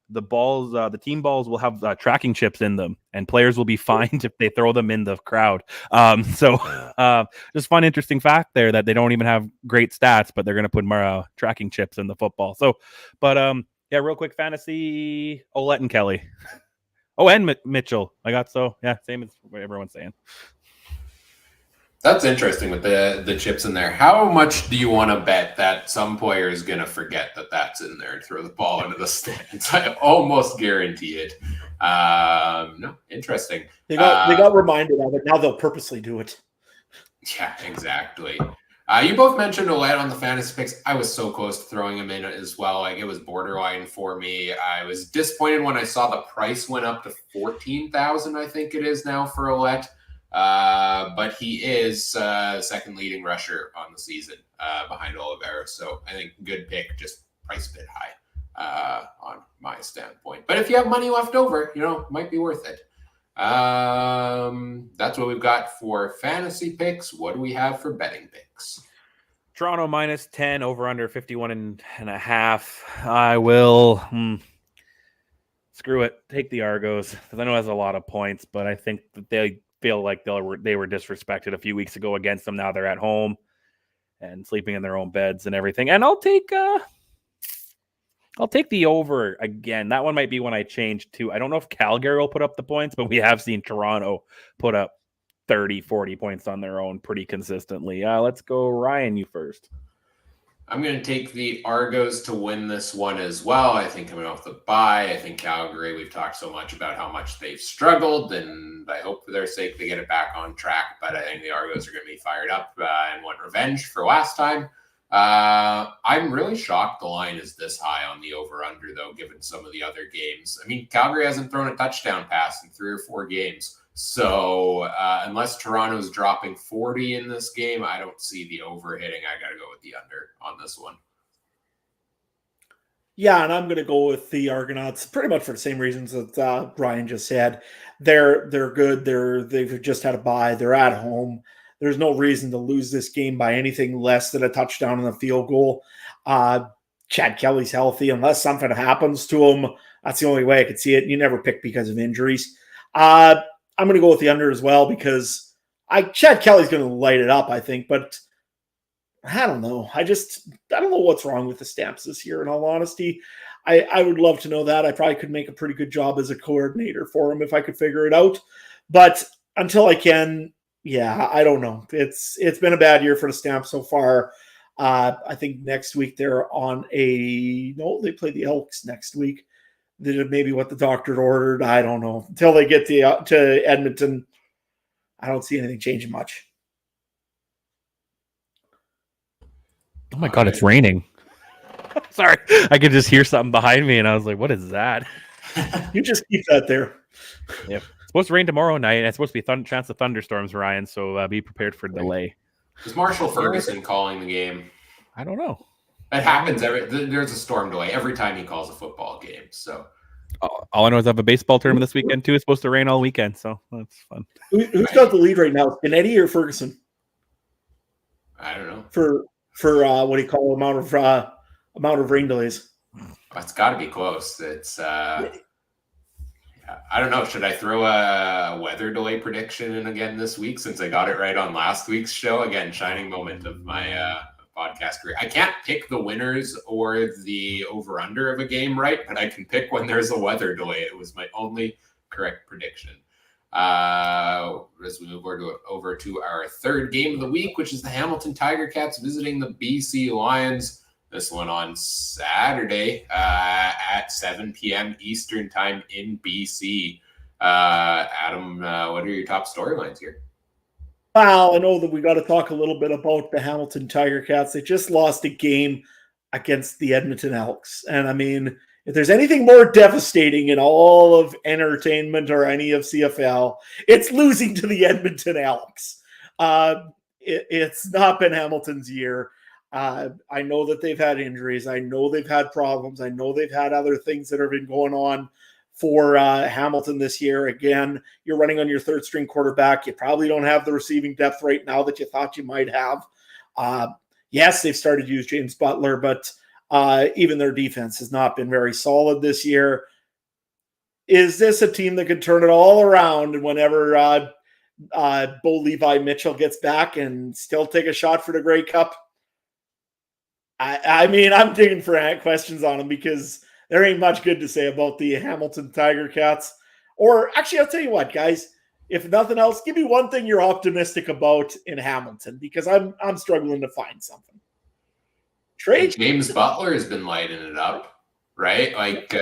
S3: the team balls will have tracking chips in them, and players will be fined if they throw them in the crowd. Just fun, interesting fact there that they don't even have great stats, but they're going to put more tracking chips in the football. So, real quick fantasy, Ouellette and Kelly. And Mitchell. Same as what everyone's saying.
S1: That's interesting with the chips in there. How much do you want to bet that some player is going to forget that that's in there and throw the ball into the stands? I almost guarantee it. No, interesting.
S2: They got reminded of it. Now they'll purposely do it.
S1: Yeah, exactly. You both mentioned Ouellette on the fantasy picks. I was so close to throwing him in as well. Like, it was borderline for me. I was disappointed when I saw the price went up to 14,000. I think it is now for Ouellette. But he is second leading rusher on the season behind Oliveira. So I think good pick, just price a bit high on my standpoint. But if you have money left over, might be worth it. That's what we've got for fantasy picks. What do we have for betting picks?
S3: Toronto minus 10, over under 51.5. I will screw it. Take the Argos because I know it has a lot of points, but I think that they feel like they were disrespected a few weeks ago against them. Now they're at home and sleeping in their own beds and everything. And I'll take the over again. That one might be when I change to. I don't know if Calgary will put up the points, but we have seen Toronto put up 30, 40 points on their own pretty consistently. Let's go, Ryan, you first.
S1: I'm going to take the Argos to win this one as well. I think coming off the bye, I think Calgary, we've talked so much about how much they've struggled, and I hope for their sake they get it back on track. But I think the Argos are going to be fired up and want revenge for last time. I'm really shocked the line is this high on the over-under, though, given some of the other games. I mean, Calgary hasn't thrown a touchdown pass in 3 or 4 games. So unless Toronto's dropping 40 in this game, I don't see the over hitting. I got to go with the under on this one.
S2: Yeah, and I'm going to go with the Argonauts pretty much for the same reasons that Brian just said. They're good. They've just had a bye. They're at home. There's no reason to lose this game by anything less than a touchdown and a field goal. Chad Kelly's healthy. Unless something happens to him, that's the only way I could see it. You never pick because of injuries. I'm going to go with the under as well because Chad Kelly's going to light it up, I think, but I don't know. I don't know what's wrong with the Stamps this year, in all honesty. I would love to know that. I probably could make a pretty good job as a coordinator for him if I could figure it out. But until I can, yeah, I don't know. It's been a bad year for the Stamps so far. I think next week they're they play the Elks next week. Maybe what the doctor ordered. I don't know. Until they get to Edmonton, I don't see anything changing much.
S3: Oh my God, it's raining. Sorry, I could just hear something behind me, and I was like, "What is that?"
S2: You just keep that there.
S3: Yep. It's supposed to rain tomorrow night, and it's supposed to be chance of thunderstorms, Ryan. So be prepared for delay.
S1: Is Marshall Ferguson calling the game?
S3: I don't know.
S1: It happens there's a storm delay every time he calls a football game. So
S3: all I know is I have a baseball tournament this weekend too. It's supposed to rain all weekend, so that's fun.
S2: Who's got the lead right now? Benetti or Ferguson?
S1: I don't know.
S2: For what do you call amount of rain delays?
S1: It's got to be close. It's I don't know. Should I throw a weather delay prediction in again this week since I got it right on last week's show? Again, shining moment of my podcast career. I can't pick the winners or the over-under of a game right, but I can pick when there's a weather delay. It was my only correct prediction. As we move over to our third game of the week, which is the Hamilton Tiger Cats visiting the BC Lions. This one on Saturday at 7 p.m. Eastern time in BC. Adam, what are your top storylines here?
S2: Well, I know that we got to talk a little bit about the Hamilton Tiger Cats. They just lost a game against the Edmonton Elks. And I mean, if there's anything more devastating in all of entertainment or any of CFL, it's losing to the Edmonton Elks. It's not been Hamilton's year. I know that they've had injuries. I know they've had problems. I know they've had other things that have been going on for Hamilton this year. Again, you're running on your third string quarterback. You probably don't have the receiving depth right now that you thought you might have. Yes, they've started to use James Butler, but even their defense has not been very solid this year. Is this a team that could turn it all around and whenever Bo Levi Mitchell gets back and still take a shot for the Grey Cup? I mean, I'm digging for questions on them because there ain't much good to say about the Hamilton Tiger Cats. Or actually, I'll tell you what, guys. If nothing else, give me one thing you're optimistic about in Hamilton because I'm struggling to find something. Trade
S1: James Butler has been lighting it up, right? Like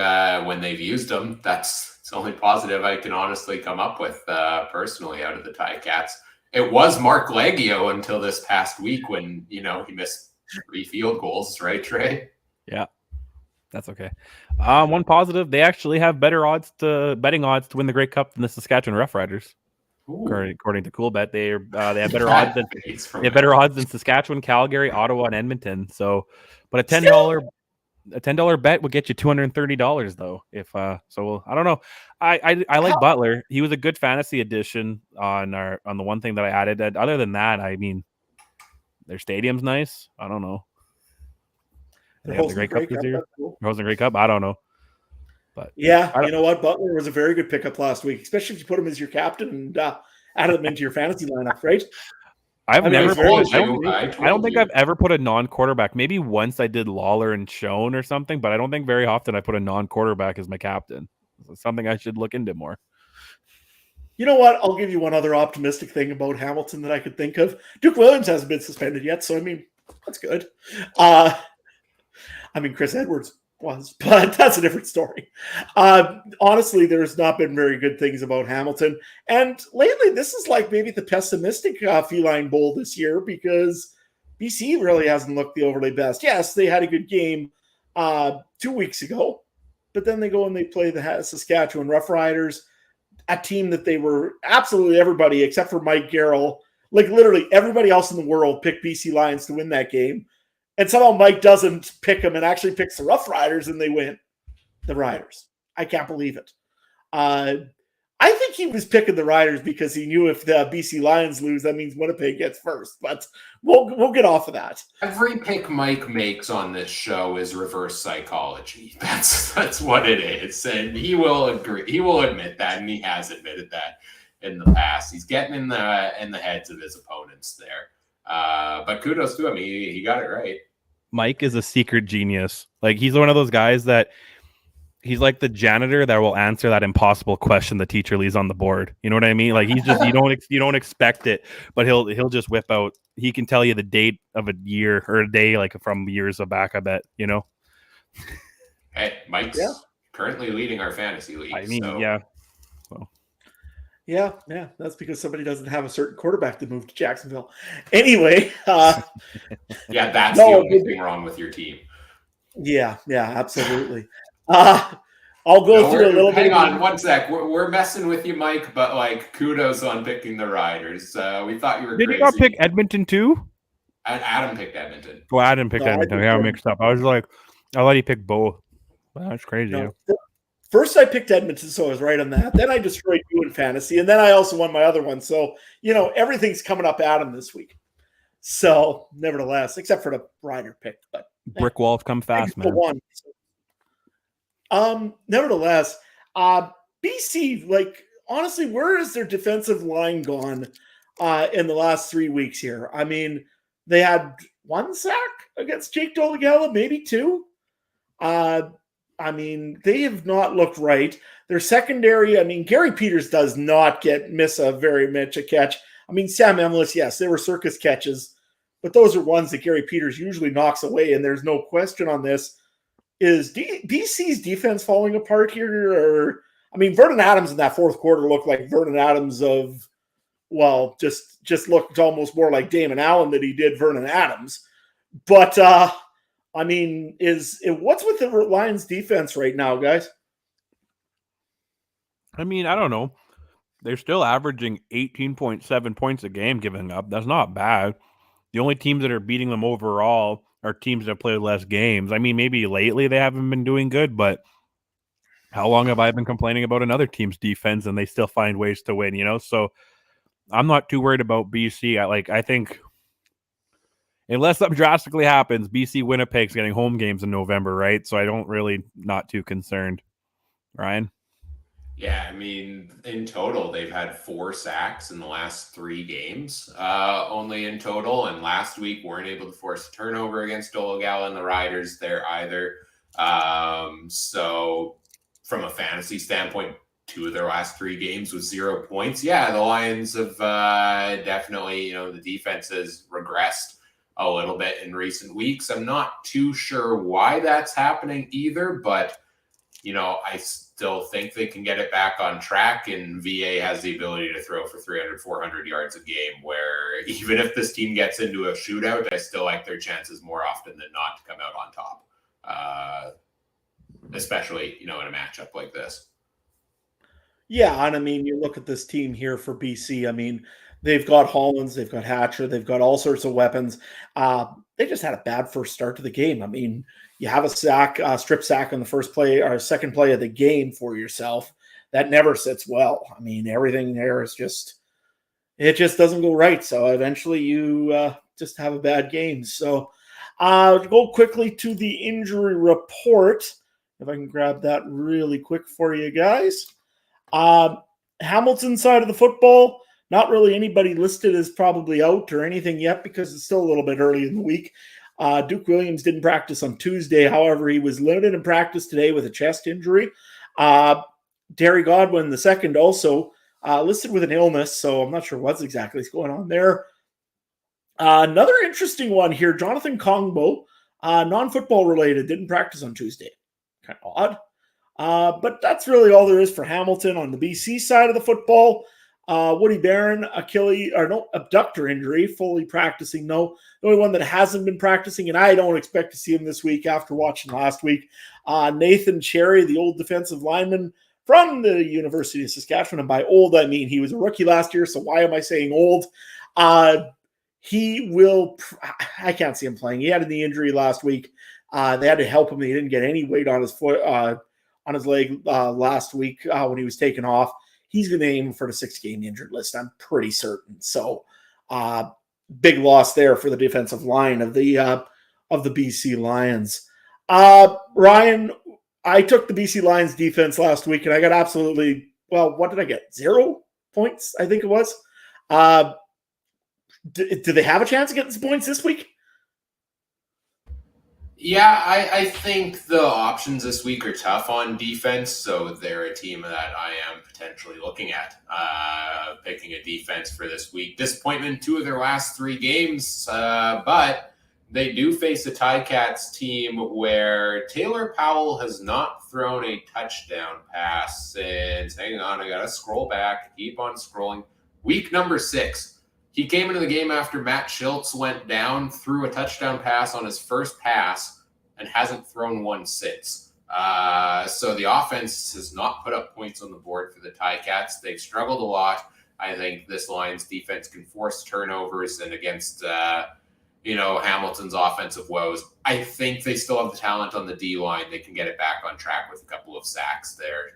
S1: when they've used him, it's the only positive I can honestly come up with personally out of the Ticats. It was Mark Leggio until this past week when he missed 3 field goals, right, Trey?
S3: Yeah, that's okay. One positive: they actually have betting odds to win the Grey Cup than the Saskatchewan Roughriders. According to CoolBet, they have better odds than Saskatchewan, Calgary, Ottawa, and Edmonton. So, but a $10 bet would get you $230 though. If I don't know. I like Butler. He was a good fantasy addition on the one thing that I added. Other than that, I mean, their stadium's nice. I don't know. They have the Grey Cup this year. Hosting Grey Cup. I don't know. But
S2: yeah, you know what? Butler was a very good pickup last week, especially if you put him as your captain and added him into your fantasy lineup, right?
S3: I don't think I've ever put a non-quarterback. Maybe once I did Lawler and Schoen or something, but I don't think very often I put a non-quarterback as my captain. It's something I should look into more.
S2: You know what? I'll give you one other optimistic thing about Hamilton that I could think of. Duke Williams hasn't been suspended yet, so I mean, that's good. Chris Edwards was, but that's a different story. Honestly, there's not been very good things about Hamilton. And lately, this is like maybe the pessimistic feline bowl this year because BC really hasn't looked the overly best. Yes, they had a good game 2 weeks ago, but then they go and they play the Saskatchewan Roughriders, a team that they were absolutely everybody except for Mike Garrell, like literally everybody else in the world picked BC Lions to win that game. And somehow Mike doesn't pick them and actually picks the Roughriders and they win the Riders. I can't believe it. I think he was picking the Riders because he knew if the BC Lions lose, that means Winnipeg gets first. But we'll get off of that.
S1: Every pick Mike makes on this show is reverse psychology. That's what it is, and he will agree. He will admit that, and he has admitted that in the past. He's getting in the heads of his opponents there. But kudos to him. He got it right.
S3: Mike is a secret genius. Like, he's one of those guys that he's like the janitor that will answer that impossible question the teacher leaves on the board. You know what I mean? Like, he's just you don't expect it, but he'll just whip out. He can tell you the date of a year or a day, like from years back. I bet, you know.
S1: Hey, Mike's currently leading our fantasy league.
S3: I mean,
S1: so.
S3: yeah.
S2: So. Yeah, that's because somebody doesn't have a certain quarterback to move to Jacksonville. Anyway,
S1: yeah, that's the only thing wrong with your team.
S2: Yeah, absolutely. I'll go through a little bit.
S1: Hang on one sec. We're messing with you, Mike, but like kudos on picking the Riders. We thought you were
S3: Did
S1: crazy.
S3: you not pick Edmonton too?
S1: Adam picked Edmonton.
S3: Well, Adam picked Edmonton. I mixed up. I was like, I let you pick both. Well, that's crazy.
S2: No. First, I picked Edmonton, so I was right on that. Then I destroyed you in fantasy, and then I also won my other one. So, everything's coming up Adam this week. So, nevertheless, except for the Rider pick. But
S3: brick walls come fast, man.
S2: Nevertheless, BC, like, honestly, where is their defensive line gone in the last 3 weeks here? I mean, they had 1 sack against Jake Dolegala, maybe 2. I mean, they have not looked right. Their secondary, I mean, Gary Peters does not miss a very much a catch. I mean, Sam Emlis, yes, they were circus catches, but those are ones that Gary Peters usually knocks away, and there's no question on this. Is BC's defense falling apart here? Or, I mean, Vernon Adams in that fourth quarter looked like Vernon Adams of, well, just looked almost more like Damon Allen than he did Vernon Adams. But, I mean, what's with the Lions defense right now, guys?
S3: I mean, I don't know. They're still averaging 18.7 points a game giving up. That's not bad. The only teams that are beating them overall are teams that play less games. I mean, maybe lately they haven't been doing good, but how long have I been complaining about another team's defense and they still find ways to win, So I'm not too worried about BC. I think unless something drastically happens, BC Winnipeg's getting home games in November, right? So I don't really not too concerned. Ryan?
S1: Yeah, I mean, in total, they've had 4 sacks in the last 3 games, only in total. And last week, weren't able to force a turnover against Dolegala and the Riders there either. So from a fantasy standpoint, 2 of their last 3 games with 0 points. Yeah, the Lions have definitely, the defense has regressed a little bit in recent weeks. I'm not too sure why that's happening either, but, I still think they can get it back on track, and VA has the ability to throw for 300, 400 yards a game, where even if this team gets into a shootout, I still like their chances more often than not to come out on top, especially, in a matchup like this.
S2: Yeah, and I mean, you look at this team here for BC, I mean, they've got Hollins, they've got Hatcher, they've got all sorts of weapons. They just had a bad first start to the game. I mean, you have a strip sack on the first play or second play of the game for yourself. That never sits well. I mean, everything there is it just doesn't go right. So eventually you just have a bad game. So go quickly to the injury report. If I can grab that really quick for you guys. Hamilton side of the football, not really anybody listed as probably out or anything yet because it's still a little bit early in the week. Duke Williams didn't practice on Tuesday. However, he was limited in practice today with a chest injury. Terry Godwin II also listed with an illness, so I'm not sure what's exactly going on there. Another interesting one here, Jonathan Kongbo, non-football related, didn't practice on Tuesday. Kind of odd. But that's really all there is for Hamilton on the BC side of the football. Woody Barron, abductor injury, fully practicing. No, the only one that hasn't been practicing, and I don't expect to see him this week after watching last week. Nathan Cherry, the old defensive lineman from the University of Saskatchewan, and by old I mean he was a rookie last year. So why am I saying old? He will. I can't see him playing. He had a knee injury last week. They had to help him. He didn't get any weight on his foot, on his leg last week when he was taken off. He's going to aim for the 6-game injured list, I'm pretty certain. So, big loss there for the defensive line of the BC Lions. Ryan, I took the BC Lions defense last week, and I got absolutely, well, what did I get? 0 points, I think it was. Do they have a chance of getting some points this week?
S1: Yeah, I think the options this week are tough on defense, so they're a team that I am potentially looking at picking a defense for this week. Disappointment 2 of their last 3 games, but they do face a Ticats team where Taylor Powell has not thrown a touchdown pass since, hang on, I got to scroll back, keep on scrolling, week number 6. He came into the game after Matt Schultz went down, threw a touchdown pass on his first pass, and hasn't thrown one since. So the offense has not put up points on the board for the Ticats. They've struggled a lot. I think this Lions defense can force turnovers, and against Hamilton's offensive woes, I think they still have the talent on the D-line. They can get it back on track with a couple of sacks there.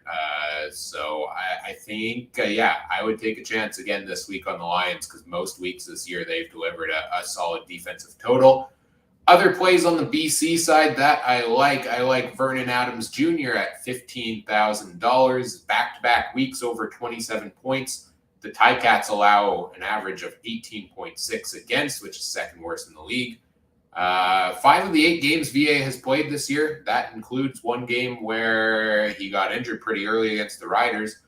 S1: So I think, I would take a chance again this week on the Lions, because most weeks this year they've delivered a solid defensive total. Other plays on the BC side that I like Vernon Adams Jr. at $15,000, back-to-back weeks over 27 points. The Ticats allow an average of 18.6 against, which is second worst in the league. 5 of the 8 games VA has played this year. That includes one game where he got injured pretty early against the Riders.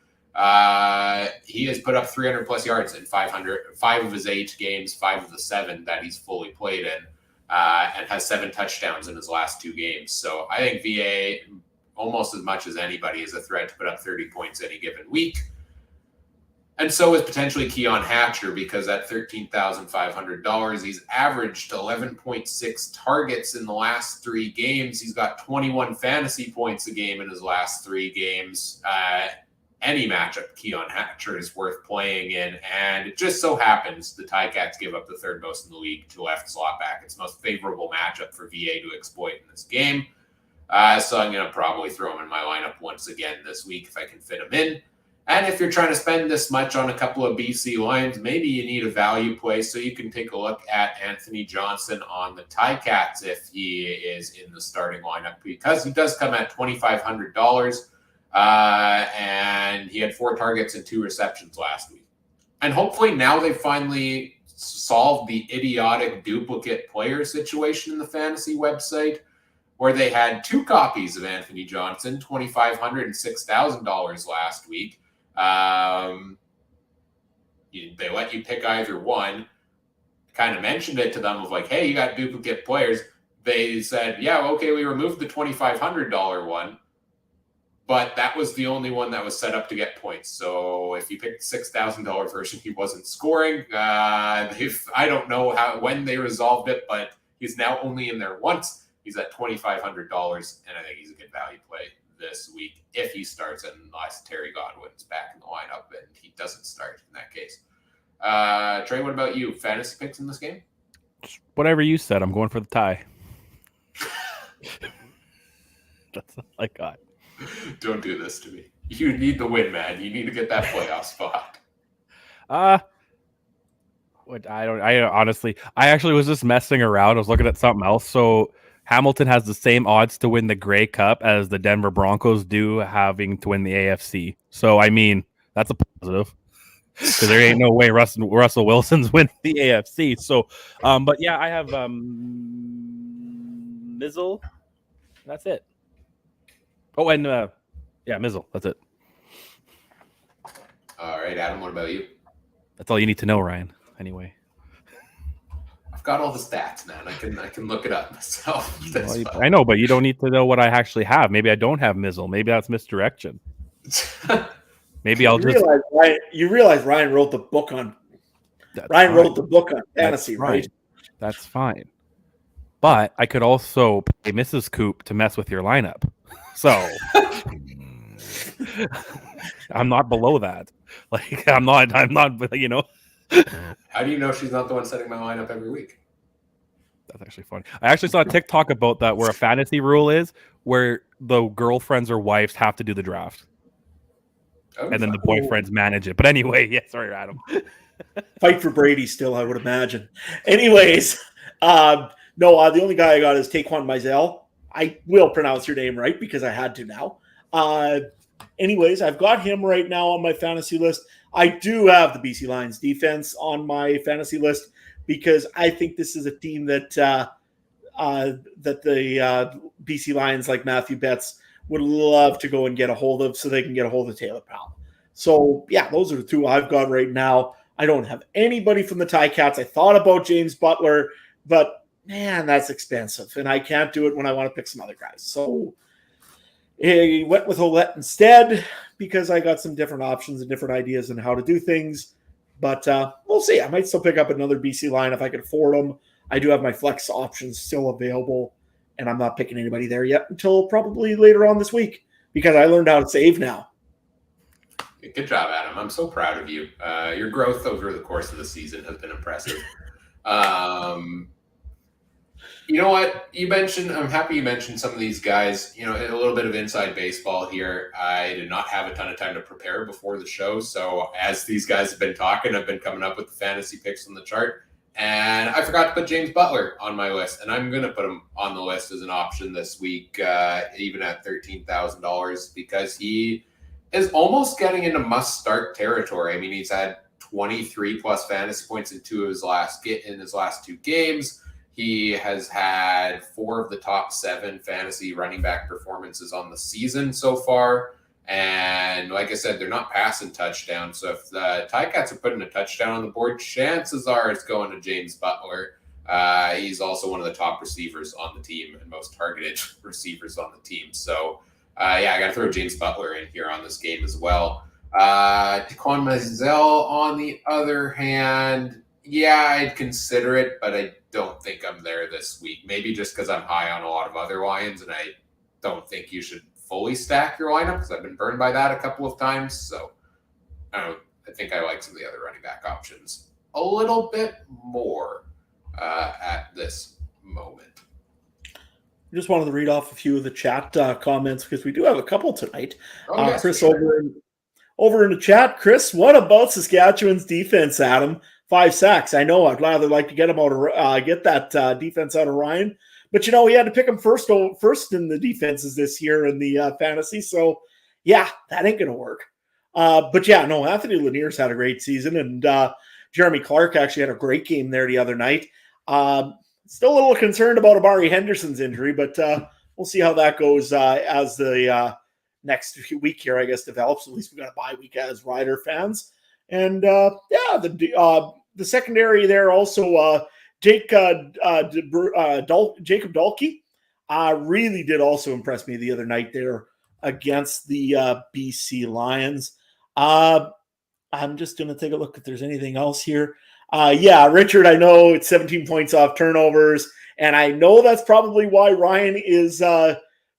S1: He has put up 300 plus yards in 5 of his 8 games, 5 of the 7 that he's fully played in, and has 7 touchdowns in his last 2 games. So I think VA, almost as much as anybody, is a threat to put up 30 points any given week. And so is potentially Keon Hatcher, because at $13,500, he's averaged 11.6 targets in the last 3 games. He's got 21 fantasy points a game in his last 3 games. Any matchup Keon Hatcher is worth playing in. And it just so happens the Ticats give up the 3rd most in the league to left slot back. It's the most favorable matchup for VA to exploit in this game. So I'm going to probably throw him in my lineup once again this week if I can fit him in. And if you're trying to spend this much on a couple of BC Lions, maybe you need a value play, so you can take a look at Anthony Johnson on the Ticats if he is in the starting lineup, because he does come at $2,500, and he had 4 targets and 2 receptions last week. And hopefully now they finally solved the idiotic duplicate player situation in the fantasy website, where they had 2 copies of Anthony Johnson, $2,500 and $6,000 last week. They let you pick either one. Kind of mentioned it to them of like, hey, you got duplicate players. They said, yeah, okay, we removed the $2,500 one, but that was the only one that was set up to get points. So if you picked the $6,000 version, he wasn't scoring. I don't know when they resolved it, but he's now only in there once. He's at $2,500, and I think he's a good value play this week if he starts, unless Terry Godwin's back in the lineup and he doesn't start in that case. Trey, what about you? Fantasy picks in this game?
S3: Whatever you said, I'm going for the tie. That's all I got.
S1: Don't do this to me. You need the win, man. You need to get that playoff spot.
S3: I honestly, I actually was just messing around. I was looking at something else. So Hamilton has the same odds to win the Grey Cup as the Denver Broncos do having to win the AFC. So, I mean, that's a positive, because there ain't no way Russell Wilson's winning the AFC. So, but yeah, I have Mizzle. That's it. Oh, and Mizzle. That's it.
S1: All right, Adam, what about you?
S3: That's all you need to know, Ryan. Anyway.
S1: Got all the stats, man. I can look it up myself.
S3: I know, but you don't need to know what I actually have. Maybe I don't have Mizzle. Maybe that's misdirection. Maybe I'll just.
S2: You realize Ryan wrote the book on fantasy, right?
S3: That's fine. But I could also pay Mrs. Coop to mess with your lineup. So I'm not below that. Like I'm not, you know.
S1: How do you know she's not the one setting my lineup every week?
S3: That's actually funny. I actually saw a TikTok about that where a fantasy rule is where the girlfriends or wives have to do the draft. And then the boyfriends manage it. But anyway, yeah, sorry, Adam.
S2: Fight for Brady still, I would imagine. Anyways, the only guy I got is Taquan Mizell. I will pronounce your name right because I had to now. Anyways, I've got him right now on my fantasy list. I do have the BC Lions defense on my fantasy list because I think this is a team that the BC Lions, like Matthew Betts, would love to go and get a hold of so they can get a hold of Taylor Powell. So, yeah, those are the two I've got right now. I don't have anybody from the Ticats. I thought about James Butler, but, man, that's expensive, and I can't do it when I want to pick some other guys. So, I went with Ouellette instead because I got some different options and different ideas on how to do things. But we'll see. I might still pick up another BC line if I can afford them. I do have my flex options still available, and I'm not picking anybody there yet until probably later on this week because I learned how to save now.
S1: Good job, Adam. I'm so proud of you. Your growth over the course of the season has been impressive. You know what? I'm happy you mentioned some of these guys. You know, a little bit of inside baseball here. I did not have a ton of time to prepare before the show. So as these guys have been talking, I've been coming up with the fantasy picks on the chart. And I forgot to put James Butler on my list. And I'm going to put him on the list as an option this week, even at $13,000, because he is almost getting into must-start territory. I mean, he's had 23-plus fantasy points in his last two games. He has had 4 of the top 7 fantasy running back performances on the season so far. And like I said, they're not passing touchdowns. So if the Ticats are putting a touchdown on the board, chances are it's going to James Butler. He's also one of the top receivers on the team and most targeted receivers on the team. So, I got to throw James Butler in here on this game as well. Taquan Mizell, on the other hand, I'd consider it, but I don't think I'm there this week. Maybe just because I'm high on a lot of other Lions, and I don't think you should fully stack your lineup because I've been burned by that a couple of times. So I think I like some of the other running back options a little bit more at this moment.
S2: I just wanted to read off a few of the chat comments because we do have a couple tonight.
S1: Yes,
S2: Chris, sure. over in the chat, Chris, what about Saskatchewan's defense, Adam? 5 sacks. I know I'd rather like to get him get that defense out of Ryan, but he had to pick him first in the defenses this year in the fantasy. So that ain't gonna work. Anthony Lanier's had a great season, and Jeremy Clark actually had a great game there the other night. Still a little concerned about Amari Henderson's injury, but we'll see how that goes as the next week here, I guess, develops. At least we got a bye week as Rider fans. And the secondary there also, Jacob Dalkey really did also impress me the other night there against the BC Lions. I'm just going to take a look if there's anything else here. Richard, I know it's 17 points off turnovers, and I know that's probably why Ryan is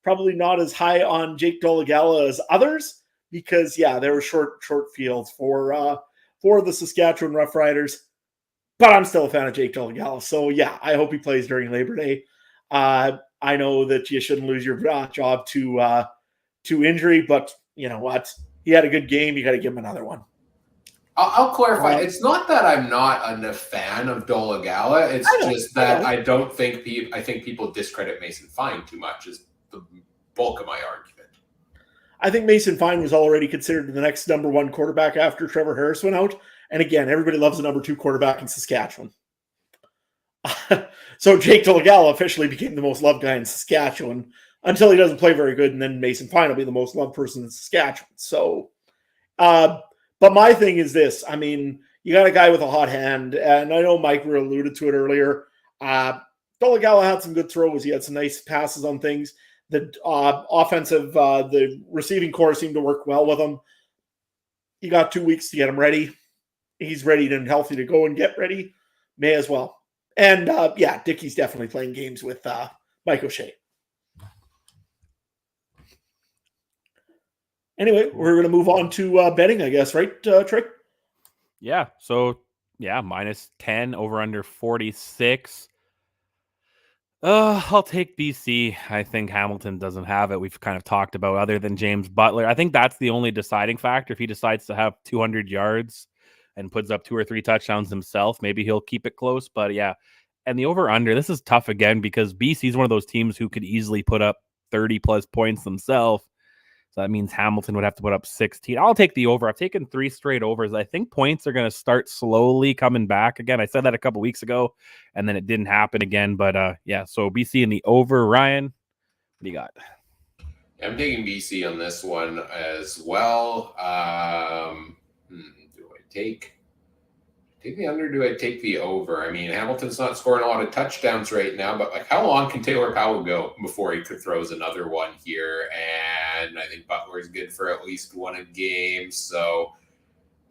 S2: probably not as high on Jake Dolegala as others, because there were short fields for the Saskatchewan Roughriders. But I'm still a fan of Jake Dolegala, so I hope he plays during Labor Day. I know that you shouldn't lose your job to injury, but you know what? He had a good game. You got to give him another one.
S1: I'll clarify. It's not that I'm not a fan of Dolegala. It's just that I don't think I think people discredit Mason Fine too much is the bulk of my argument.
S2: I think Mason Fine was already considered the next number 1 quarterback after Trevor Harris went out. And again, everybody loves the number 2 quarterback in Saskatchewan. So Jake Dolegala officially became the most loved guy in Saskatchewan until he doesn't play very good. And then Mason Fine will be the most loved person in Saskatchewan. So, but my thing is this. I mean, you got a guy with a hot hand, and I know Mike alluded to it earlier. Dolegala had some good throws. He had some nice passes on things. The the receiving core seemed to work well with him. he got 2 weeks to get him ready. He's ready and healthy to go and get ready. May as well. And Dickey's definitely playing games with Mike O'Shea. Anyway, we're going to move on to betting, I guess, right, Trey?
S3: Yeah. So, -10 over under 46. I'll take BC. I think Hamilton doesn't have it. We've kind of talked about other than James Butler. I think that's the only deciding factor. If he decides to have 200 yards and puts up 2 or 3 touchdowns himself, maybe he'll keep it close. But yeah, and the over under, this is tough again because BC is one of those teams who could easily put up 30 plus points themselves. So that means Hamilton would have to put up 16. I'll take the over. I've taken 3 straight overs. I think points are going to start slowly coming back again. I said that a couple weeks ago, and then it didn't happen again. But so BC in the over. Ryan, what do you got?
S1: I'm taking BC on this one as well. Do I take the under? Do I take the over? I mean, Hamilton's not scoring a lot of touchdowns right now, but like, how long can Taylor Powell go before he throws another one here? And I think Butler's good for at least one a game. So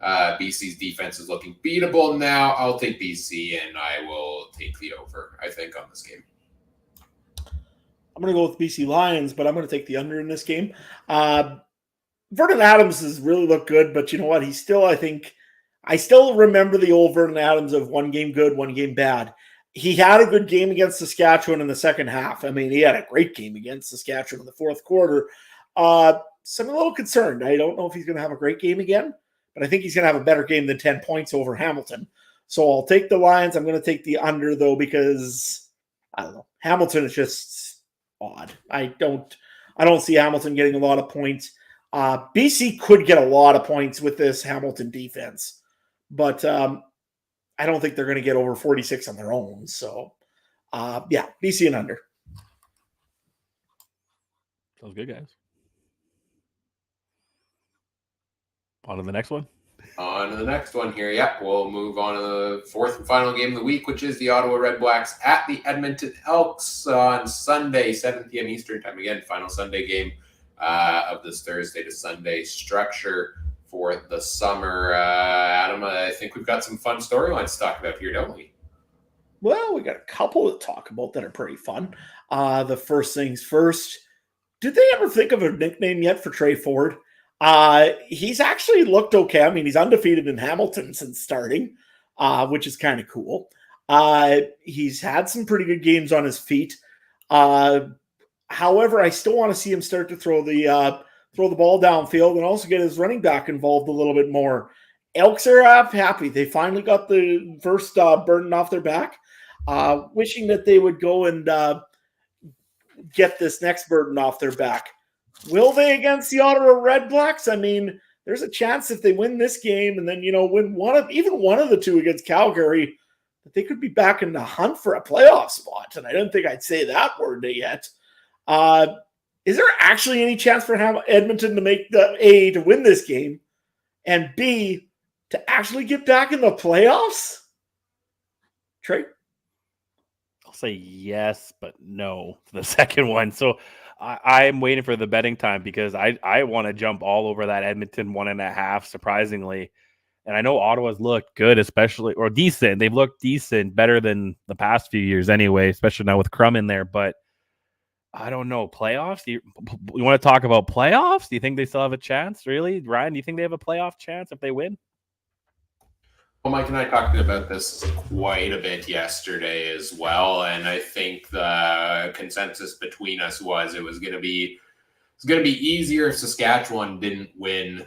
S1: BC's defense is looking beatable now. I'll take BC, and I will take the over, I think, on this game.
S2: I'm going to go with BC Lions, but I'm going to take the under in this game. Vernon Adams has really looked good, but you know what? I still remember the old Vernon Adams of one game good, one game bad. He had a good game against Saskatchewan in the second half. I mean, he had a great game against Saskatchewan in the fourth quarter. So I'm a little concerned. I don't know if he's going to have a great game again, but I think he's going to have a better game than 10 points over Hamilton. So I'll take the Lions. I'm going to take the under, though, because, I don't know, Hamilton is just odd. I don't see Hamilton getting a lot of points. BC could get a lot of points with this Hamilton defense. But I don't think they're going to get over 46 on their own. So, BC and under.
S3: Sounds good, guys. On to the next one.
S1: On to the next one here. Yep, we'll move on to the fourth and final game of the week, which is the Ottawa Redblacks at the Edmonton Elks on Sunday, 7 p.m. Eastern time. Again, final Sunday game of this Thursday to Sunday structure for the summer. Adam, I think we've got some fun storylines to talk about here, don't we?
S2: Well, we got a couple to talk about that are pretty fun. The first things first, did they ever think of a nickname yet for Trey Ford? He's actually looked okay. I mean, he's undefeated in Hamilton since starting, which is kind of cool. He's had some pretty good games on his feet. However, I still want to see him start to throw the ball downfield and also get his running back involved a little bit more. Elks are happy. They finally got the first burden off their back. Wishing that they would go and get this next burden off their back. Will they against the Ottawa Redblacks? I mean, there's a chance if they win this game and then, win one of the two against Calgary, that they could be back in the hunt for a playoff spot. And I don't think I'd say that word yet. Is there actually any chance for Edmonton to make the A, to win this game, and B, to actually get back in the playoffs? Trey?
S3: I'll say yes, but no for the second one. So I'm waiting for the betting time because I want to jump all over that Edmonton 1.5, surprisingly. And I know Ottawa's looked good, or decent. They've looked decent, better than the past few years anyway, especially now with Crum in there. But I don't know. Playoffs? You want to talk about playoffs? Do you think they still have a chance, really? Ryan, do you think they have a playoff chance if they win?
S1: Well, Mike and I talked about this quite a bit yesterday as well, and I think the consensus between us was it was going to be easier if Saskatchewan didn't win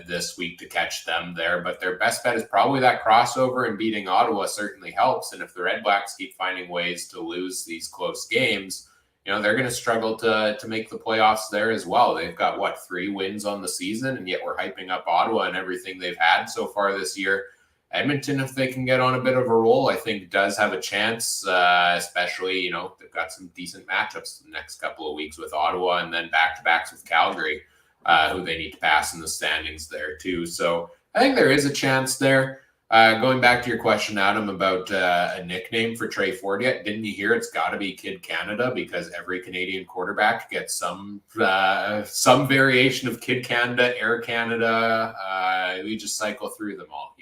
S1: this week to catch them there. But their best bet is probably that crossover, and beating Ottawa certainly helps. And if the Redblacks keep finding ways to lose these close games, they're going to struggle to make the playoffs there as well. They've got, 3 wins on the season, and yet we're hyping up Ottawa and everything they've had so far this year. Edmonton, if they can get on a bit of a roll, I think does have a chance, especially, they've got some decent matchups the next couple of weeks with Ottawa and then back-to-backs with Calgary, who they need to pass in the standings there too. So I think there is a chance there. Going back to your question, Adam, about a nickname for Trey Ford yet, didn't you hear it's got to be Kid Canada because every Canadian quarterback gets some variation of Kid Canada, Air Canada. We just cycle through them all,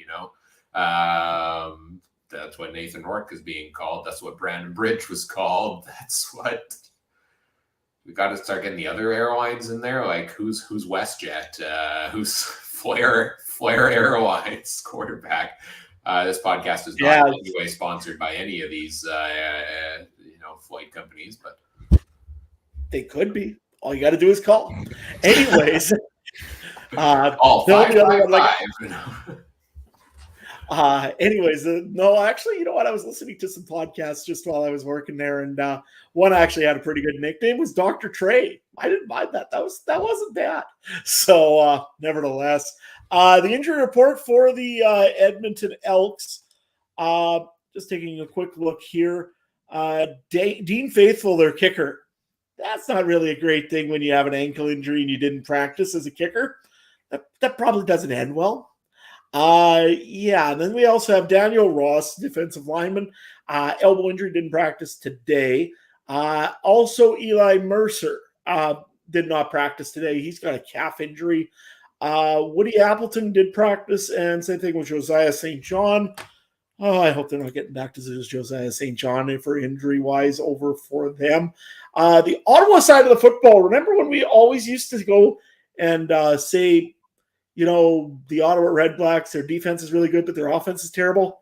S1: That's what Nathan Rourke is being called. That's what Brandon Bridge was called. That's what we got to start getting the other airlines in there. Like who's WestJet? Who's Flair Airlines quarterback? This podcast is not in any way sponsored by any of these, flight companies, but
S2: they could be. All you got to do is call. Anyways,
S1: all 555.
S2: Anyways, no, actually, you know what? I was listening to some podcasts just while I was working there, and one actually had a pretty good nickname. Was Dr. Trey. I didn't mind that. That wasn't bad. So, nevertheless, the injury report for the Edmonton Elks. Just taking a quick look here. Dean Faithful, their kicker. That's not really a great thing when you have an ankle injury and you didn't practice as a kicker. That probably doesn't end well. And then we also have Daniel Ross, defensive lineman. Elbow injury, didn't practice today. Also, Eli Mercer did not practice today. He's got a calf injury. Woody Appleton did practice, and same thing with Josiah St. John. Oh, I hope they're not getting back to Josiah St. John for injury-wise over for them. The Ottawa side of the football, remember when we always used to go and say, the Ottawa Red Blacks, their defense is really good, but their offense is terrible?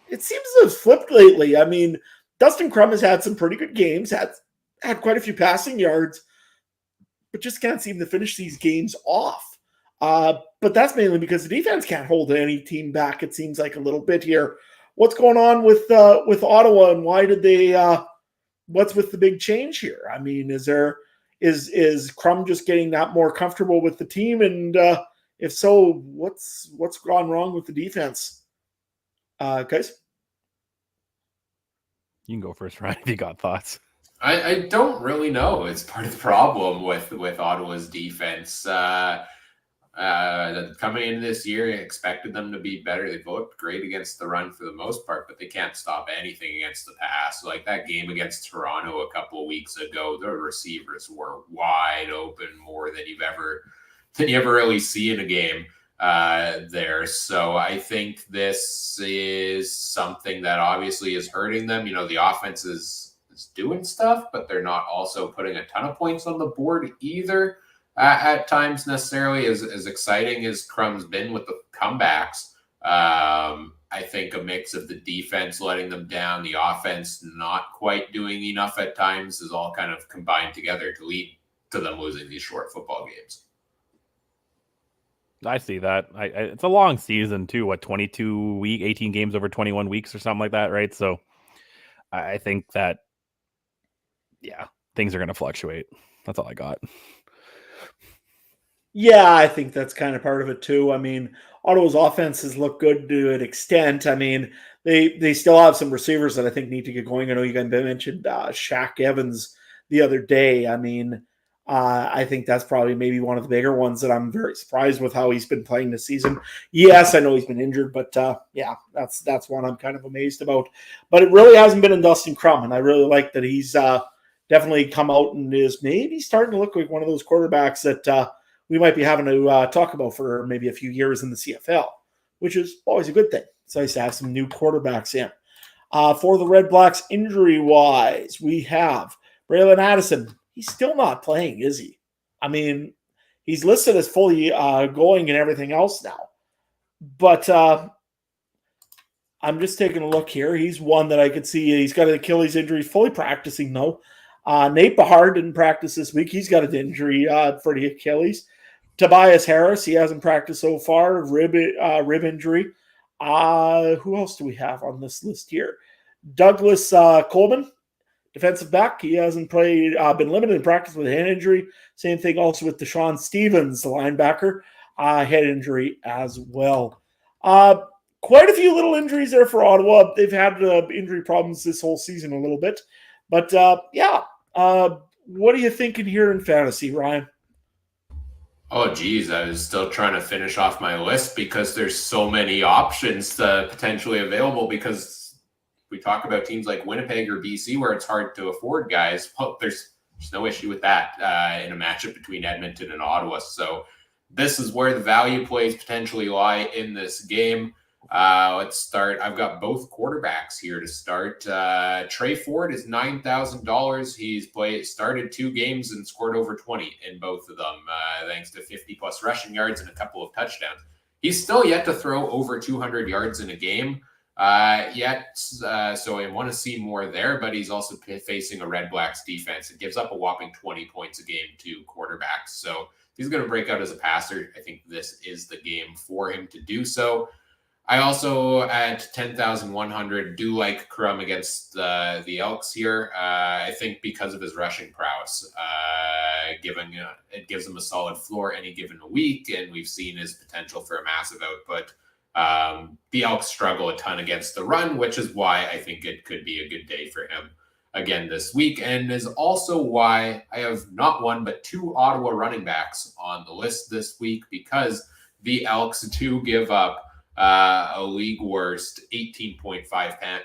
S2: It seems to have flipped lately. I mean, Dustin Crum has had some pretty good games, had quite a few passing yards, but just can't seem to finish these games off. But that's mainly because the defense can't hold any team back, it seems like a little bit here. What's going on with Ottawa, and why did they what's with the big change here? I mean, is Crum just getting that more comfortable with the team? And if so, what's gone wrong with the defense? Guys?
S3: You can go first, Ryan, if you got thoughts.
S1: I don't really know. It's part of the problem with Ottawa's defense. Coming into this year, I expected them to be better. They've looked great against the run for the most part, but they can't stop anything against the pass. Like that game against Toronto a couple of weeks ago, the receivers were wide open more than you ever really see in a game there. So I think this is something that obviously is hurting them. The offense is doing stuff, but they're not also putting a ton of points on the board either. At times necessarily as exciting as Crum's been with the comebacks. I think a mix of the defense letting them down, the offense not quite doing enough at times is all kind of combined together to lead to them losing these short football games.
S3: I see that. It's a long season too. 18 games over 21 weeks or something like that, right? So I think that, things are going to fluctuate. That's all I got.
S2: Yeah, I think that's kind of part of it too. I mean, Ottawa's offenses look good to an extent. I mean, they still have some receivers that I think need to get going. I know you guys mentioned Shaq Evans the other day. I mean, I think that's probably maybe one of the bigger ones that I'm very surprised with how he's been playing this season. Yes, I know he's been injured, but that's one I'm kind of amazed about. But it really hasn't been in Dustin Crum, and I really like that he's definitely come out and is maybe starting to look like one of those quarterbacks that we might be having to talk about for maybe a few years in the CFL, which is always a good thing. It's nice to have some new quarterbacks in. For the Red Blacks, injury-wise, we have Braylon Addison. He's still not playing, is he? I mean, he's listed as fully going and everything else now. But I'm just taking a look here. He's one that I could see. He's got an Achilles injury. He's fully practicing, though. Nate Bahar didn't practice this week. He's got an injury for the Achilles. Tobias Harris, he hasn't practiced so far. Rib injury. Who else do we have on this list here? Douglas Coleman, defensive back. He hasn't played, been limited in practice with a hand injury. Same thing also with Deshaun Stevens, the linebacker, head injury as well. Quite a few little injuries there for Ottawa. They've had injury problems this whole season a little bit. But, what are you thinking here in fantasy, Ryan?
S1: Oh, geez, I was still trying to finish off my list because there's so many options potentially available. Because we talk about teams like Winnipeg or BC where it's hard to afford guys. Well, there's no issue with that in a matchup between Edmonton and Ottawa. So this is where the value plays potentially lie in this game. Let's start. I've got both quarterbacks here to start. Trey Ford is $9,000. He's started 2 games and scored over 20 in both of them, thanks to 50+ rushing yards and a couple of touchdowns. He's still yet to throw over 200 yards in a game so I want to see more there, but he's also facing a Red Blacks defense. It gives up a whopping 20 points a game to quarterbacks. So if he's going to break out as a passer, I think this is the game for him to do so. I also, at 10,100, do like Crum against the Elks here. I think because of his rushing prowess, it gives him a solid floor any given week, and we've seen his potential for a massive output. The Elks struggle a ton against the run, which is why I think it could be a good day for him again this week, and is also why I have not one but 2 Ottawa running backs on the list this week, because the Elks do give up a league worst 18.5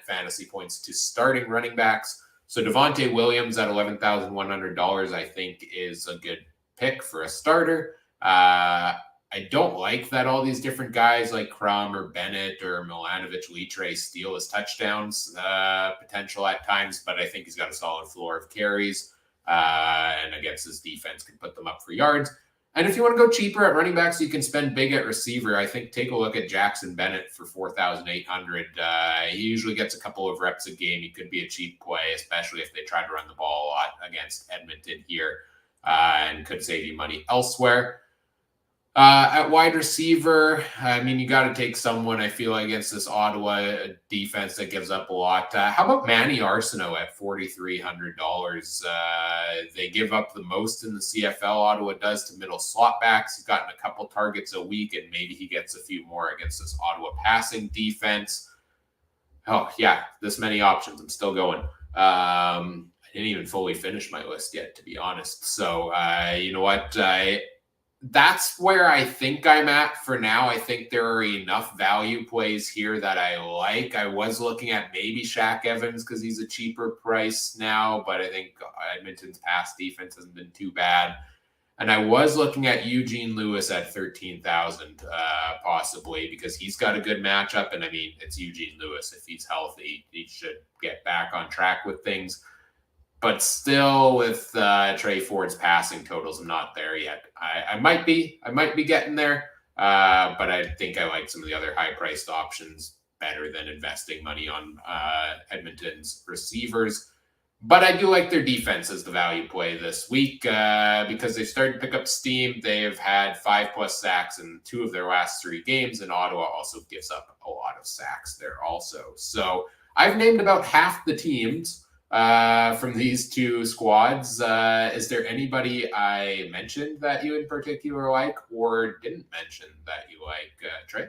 S1: fantasy points to starting running backs. So Devontae Williams at $11,100, I think, is a good pick for a starter. I don't like that all these different guys like Crum or Bennett or Milanovic Litre steal his touchdowns potential at times, but I think he's got a solid floor of carries and against his defense can put them up for yards. And if you want to go cheaper at running backs, you can spend big at receiver. I think take a look at Jackson Bennett for $4,800. He usually gets a couple of reps a game. He could be a cheap play, especially if they try to run the ball a lot against Edmonton here and could save you money elsewhere. At wide receiver, I mean, you got to take someone, I feel, against this Ottawa defense that gives up a lot. How about Manny Arsenault at $4,300? They give up the most in the CFL, Ottawa does, to middle slot backs. He's gotten a couple targets a week, and maybe he gets a few more against this Ottawa passing defense. Oh, yeah, this many options. I'm still going. I didn't even fully finish my list yet, to be honest. So, you know what? That's where I think I'm at for now. I think there are enough value plays here that I like. I was looking at maybe Shaq Evans because he's a cheaper price now, but I think Edmonton's pass defense hasn't been too bad. And I was looking at Eugene Lewis at 13,000 possibly because he's got a good matchup. And I mean, it's Eugene Lewis. If he's healthy, he should get back on track with things. But still, with Trey Ford's passing totals, I'm not there yet. I might be getting there, but I think I like some of the other high-priced options better than investing money on Edmonton's receivers. But I do like their defense as the value play this week because they started to pick up steam. They've had 5+ sacks in 2 of their last 3 games, and Ottawa also gives up a lot of sacks there also. So I've named about half the teams from these 2 squads. Is there anybody I mentioned that you in particular like or didn't mention that you like, Trey?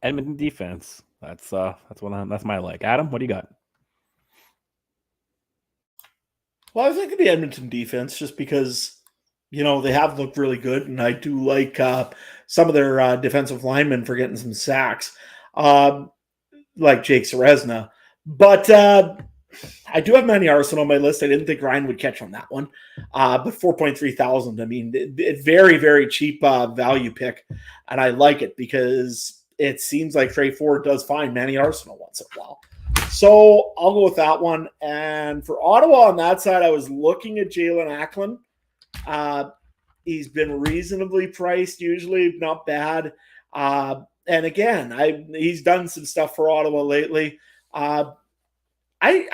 S3: Edmonton defense. That's my like. Adam, what do you got?
S2: Well, I think of the Edmonton defense just because, you know, they have looked really good, and I do like some of their defensive linemen for getting some sacks, like Jake Serezna. But I do have Manny Arsenault on my list. I didn't think Ryan would catch on that one. But 4,300. I mean, it very, very cheap value pick. And I like it because it seems like Trey Ford does find Manny Arsenault once in a while. So I'll go with that one. And for Ottawa on that side, I was looking at Jalen Acklin. He's been reasonably priced, usually not bad. And again, he's done some stuff for Ottawa lately. I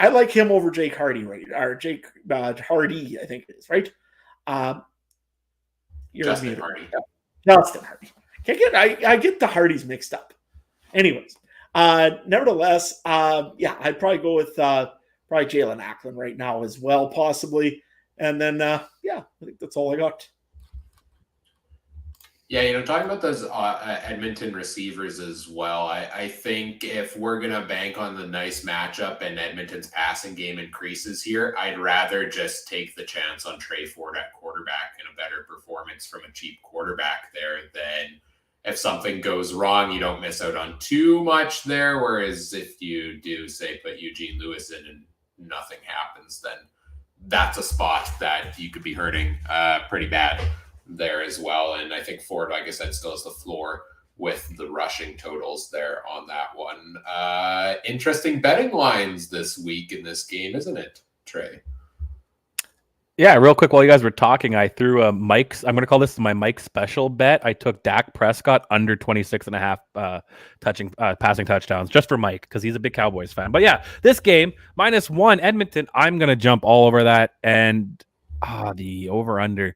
S2: like him over Jake Hardy, right? Or Jake Hardy, I think it is, right?
S1: Justin Hardy.
S2: Justin Hardy. I get the Hardys mixed up. Anyways, nevertheless, I'd probably go with probably Jalen Acklin right now as well, possibly. And then, I think that's all I got.
S1: Yeah, you know, talking about those Edmonton receivers as well, I think if we're going to bank on the nice matchup and Edmonton's passing game increases here, I'd rather just take the chance on Trey Ford at quarterback quarterback and a better performance from a cheap quarterback there, then if something goes wrong, you don't miss out on too much there. Whereas if you do, say, put Eugene Lewis in and nothing happens, then that's a spot that you could be hurting pretty bad there as well. And I think Ford, like I said, still has the floor with the rushing totals there on that one. Interesting betting lines this week in this game, isn't it, Trey?
S3: Yeah, real quick, while you guys were talking, I threw a Mike's. I'm going to call this my Mike special bet. I took Dak Prescott under 26.5 passing touchdowns just for Mike because he's a big Cowboys fan. But yeah, this game, -1, Edmonton, I'm going to jump all over that. And the over-under. I'm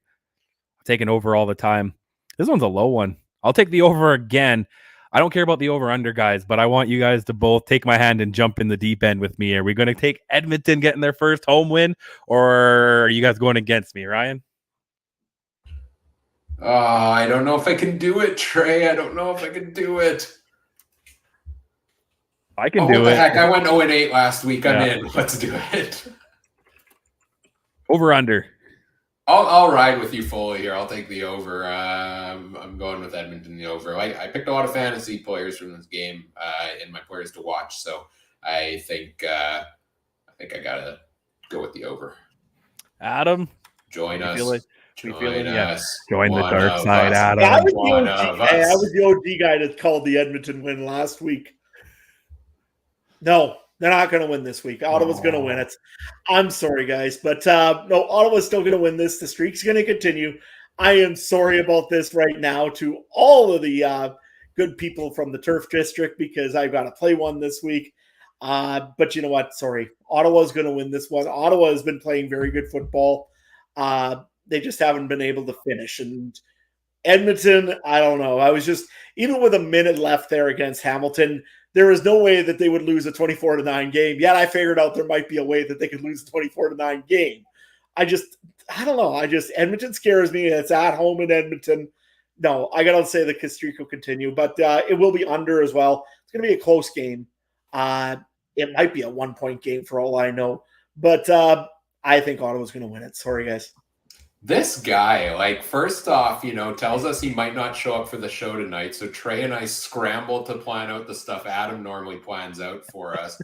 S3: taking over all the time. This one's a low one. I'll take the over again. I don't care about the over-under, guys, but I want you guys to both take my hand and jump in the deep end with me. Are we going to take Edmonton getting their first home win, or are you guys going against me, Ryan?
S1: I don't know if I can do it, Trey. I don't know if I can do it.
S3: I can do it.
S1: What the heck? I went 0-8 last week. I'm in. Let's do it.
S3: Over-under.
S1: I'll ride with you fully here. I'll take the over. I'm going with Edmonton the over. I picked a lot of fantasy players from this game in my players to watch, so I think I gotta go with the over.
S3: Adam,
S1: join us.
S3: Join the dark side, Adam.
S2: I was the OG guy that called the Edmonton win last week. No. They're not going to win this week. Ottawa's going to win it. I'm sorry, guys. But no, Ottawa's still going to win this. The streak's going to continue. I am sorry about this right now to all of the good people from the Turf District because I've got to play one this week. But you know what? Sorry. Ottawa's going to win this one. Ottawa has been playing very good football. They just haven't been able to finish. And Edmonton, I don't know. I was just, even with a minute left there against Hamilton, there is no way that they would lose a 24-9 game. Yet I figured out there might be a way that they could lose a 24-9 game. I don't know. Edmonton scares me. It's at home in Edmonton. No, I got to say the streak will continue, but it will be under as well. It's going to be a close game. It might be a 1-point game for all I know, but I think Ottawa's going to win it. Sorry, guys.
S1: This guy, first off, tells us he might not show up for the show tonight. So Trey and I scramble to plan out the stuff Adam normally plans out for us.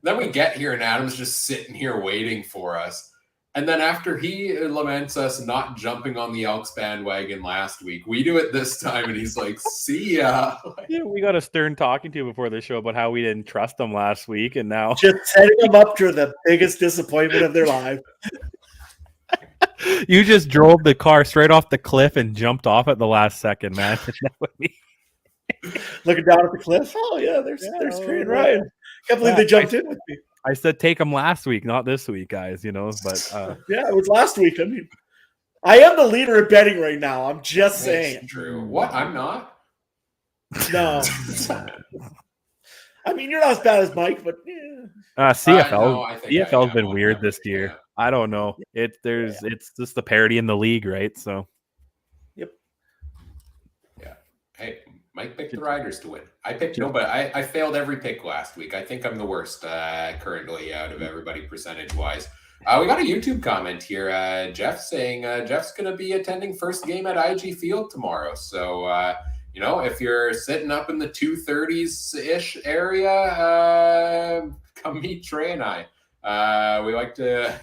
S1: Then we get here and Adam's just sitting here waiting for us. And then after he laments us not jumping on the Elks bandwagon last week, we do it this time and he's like, see ya.
S3: Yeah, we got a stern talking to before the show about how we didn't trust them last week. And now
S2: just setting them up for the biggest disappointment of their life.
S3: You just drove the car straight off the cliff and jumped off at the last second, man.
S2: Looking down at the cliff. Oh yeah, there's Trey and Ryan. Can't believe they jumped in with me.
S3: I said take them last week, not this week, guys. But
S2: yeah, it was last week. I mean, I am the leader at betting right now. I'm just saying.
S1: It's true. What? I'm not.
S2: No. I mean, you're not as bad as Mike, but yeah.
S3: CFL's been weird this year. Yeah. I don't know. It's just the parity in the league, right? So,
S2: yep.
S1: Yeah. Hey, Mike picked the Riders to win. I picked but I failed every pick last week. I think I'm the worst currently out of everybody percentage-wise. We got a YouTube comment here. Jeff saying Jeff's going to be attending first game at IG Field tomorrow. So, if you're sitting up in the 2:30s-ish area, come meet Trey and I. We like to,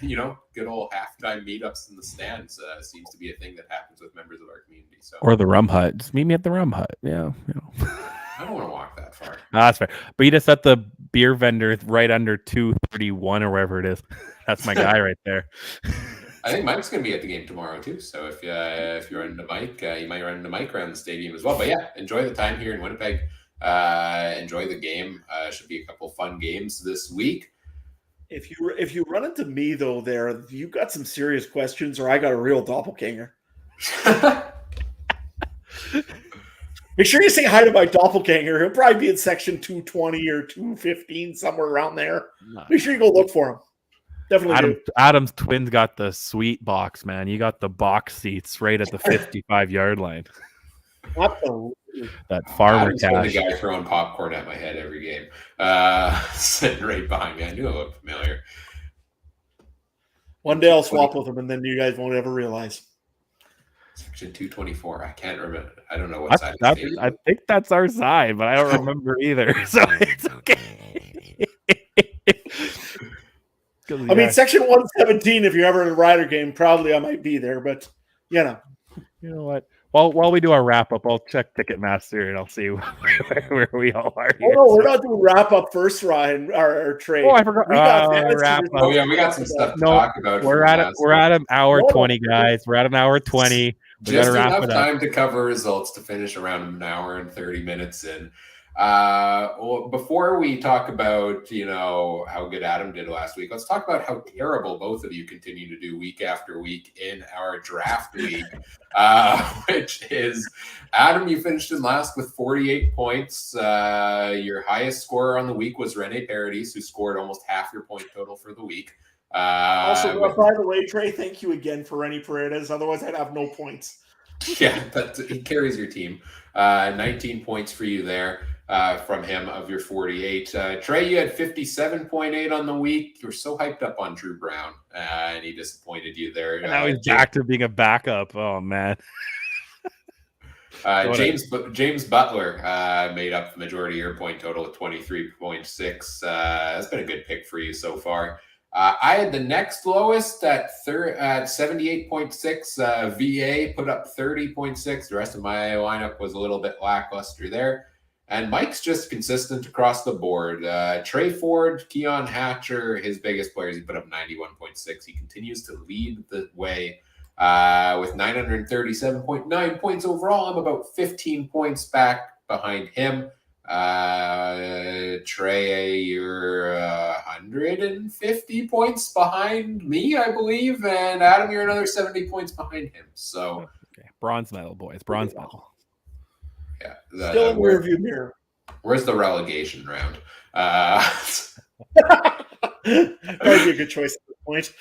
S1: good old halftime meetups in the stands. Seems to be a thing that happens with members of our community. So,
S3: or the Rum Hut. Just meet me at the Rum Hut. Yeah.
S1: I don't want to walk that far.
S3: No, that's fair. But you just at the beer vendor right under 231 or wherever it is. That's my guy right there.
S1: I think Mike's going to be at the game tomorrow too. So if you run into Mike, you might run into Mike around the stadium as well. But yeah, enjoy the time here in Winnipeg. Enjoy the game. Should be a couple fun games this week.
S2: If you run into me though, you got some serious questions, or I got a real doppelganger. Make sure you say hi to my doppelganger. He'll probably be in section 220 or 215, somewhere around there. Make sure you go look for him. Definitely.
S3: Adam's twins got the sweet box, man. You got the box seats right at the 55-yard line.
S2: Absolutely.
S3: That farmer cash.
S1: The guy throwing popcorn at my head every game, sitting right behind me. I knew it looked familiar.
S2: One day I'll swap with him, and then you guys won't ever realize.
S1: Section 224. I can't remember. I don't know what side of the
S3: That's,
S1: stadium.
S3: I think that's our side, but I don't remember either. So it's okay.
S2: I mean, section 117, if you're ever in a Rider game, probably I might be there, but
S3: you know what? While we do our wrap up, I'll check Ticketmaster and I'll see where we all are
S2: Oh
S3: here.
S2: no, we're not doing wrap up first, Ryan, or Trey.
S3: Oh, I forgot.
S2: We got
S3: wrap up.
S1: Oh yeah, we got some stuff to talk about.
S3: We're at an hour 20, guys. We're at an hour 20. We
S1: Just
S3: gotta wrap
S1: enough
S3: it up.
S1: time to cover results to finish around an hour and 30 minutes in. Well, before we talk about, how good Adam did last week, let's talk about how terrible both of you continue to do week after week in our draft league, which is, Adam, you finished in last with 48 points. Your highest scorer on the week was Rene Paradis, who scored almost half your point total for the week.
S2: Also, by the way, Trey, thank you again for Rennie Paredes. Otherwise, I'd have no points.
S1: Yeah, he carries your team. 19 points for you there from him of your 48. Trey, you had 57.8 on the week. You were so hyped up on Drew Brown, and he disappointed you there.
S3: And now he's back to being a backup. Oh, man.
S1: James Butler made up the majority of your point total at 23.6. That's been a good pick for you so far. I had the next lowest at 78.6. VA put up 30.6. The rest of my lineup was a little bit lackluster there. And Mike's just consistent across the board. Trey Ford, Keon Hatcher, his biggest players, he put up 91.6. He continues to lead the way with 937.9 points overall. I'm about 15 points back behind him. Trey, you're 150 points behind me, I believe, and Adam, you're another 70 points behind him. So,
S3: okay. Bronze medal, boys. Bronze medal.
S1: Yeah,
S2: still in the rearview mirror.
S1: Where's the relegation round?
S2: Probably be a good choice at this point.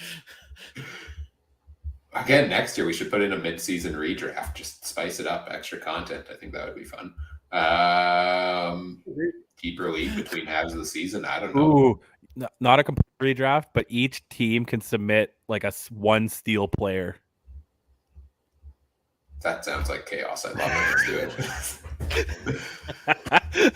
S1: Again, next year we should put in a mid-season redraft. Just spice it up, extra content. I think that would be fun. Keeper league between halves of the season. I don't know.
S3: Ooh, not a complete redraft, but each team can submit like one steal player.
S1: That sounds like chaos. I love it. Let's do it.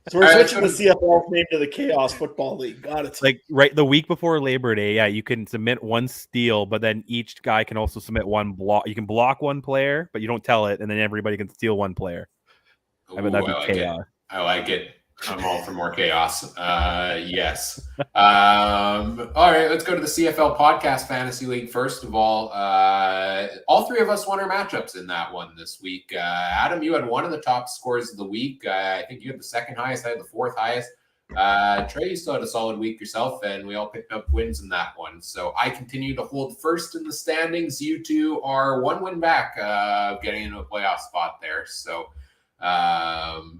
S2: So we're switching the CFL name to the Chaos Football League. Got it.
S3: Like right the week before Labor Day, yeah, you can submit one steal, but then each guy can also submit one block. You can block one player, but you don't tell it, and then everybody can steal one player.
S1: Ooh, that'd be chaos. I like it. I'm all for more chaos. Yes. All right, let's go to the CFL Podcast Fantasy League. First of all three of us won our matchups in that one this week. Adam, you had one of the top scores of the week. I think you had the second highest. I had the fourth highest. Trey, you still had a solid week yourself, and we all picked up wins in that one. So I continue to hold first in the standings. You two are one win back of getting into a playoff spot there. So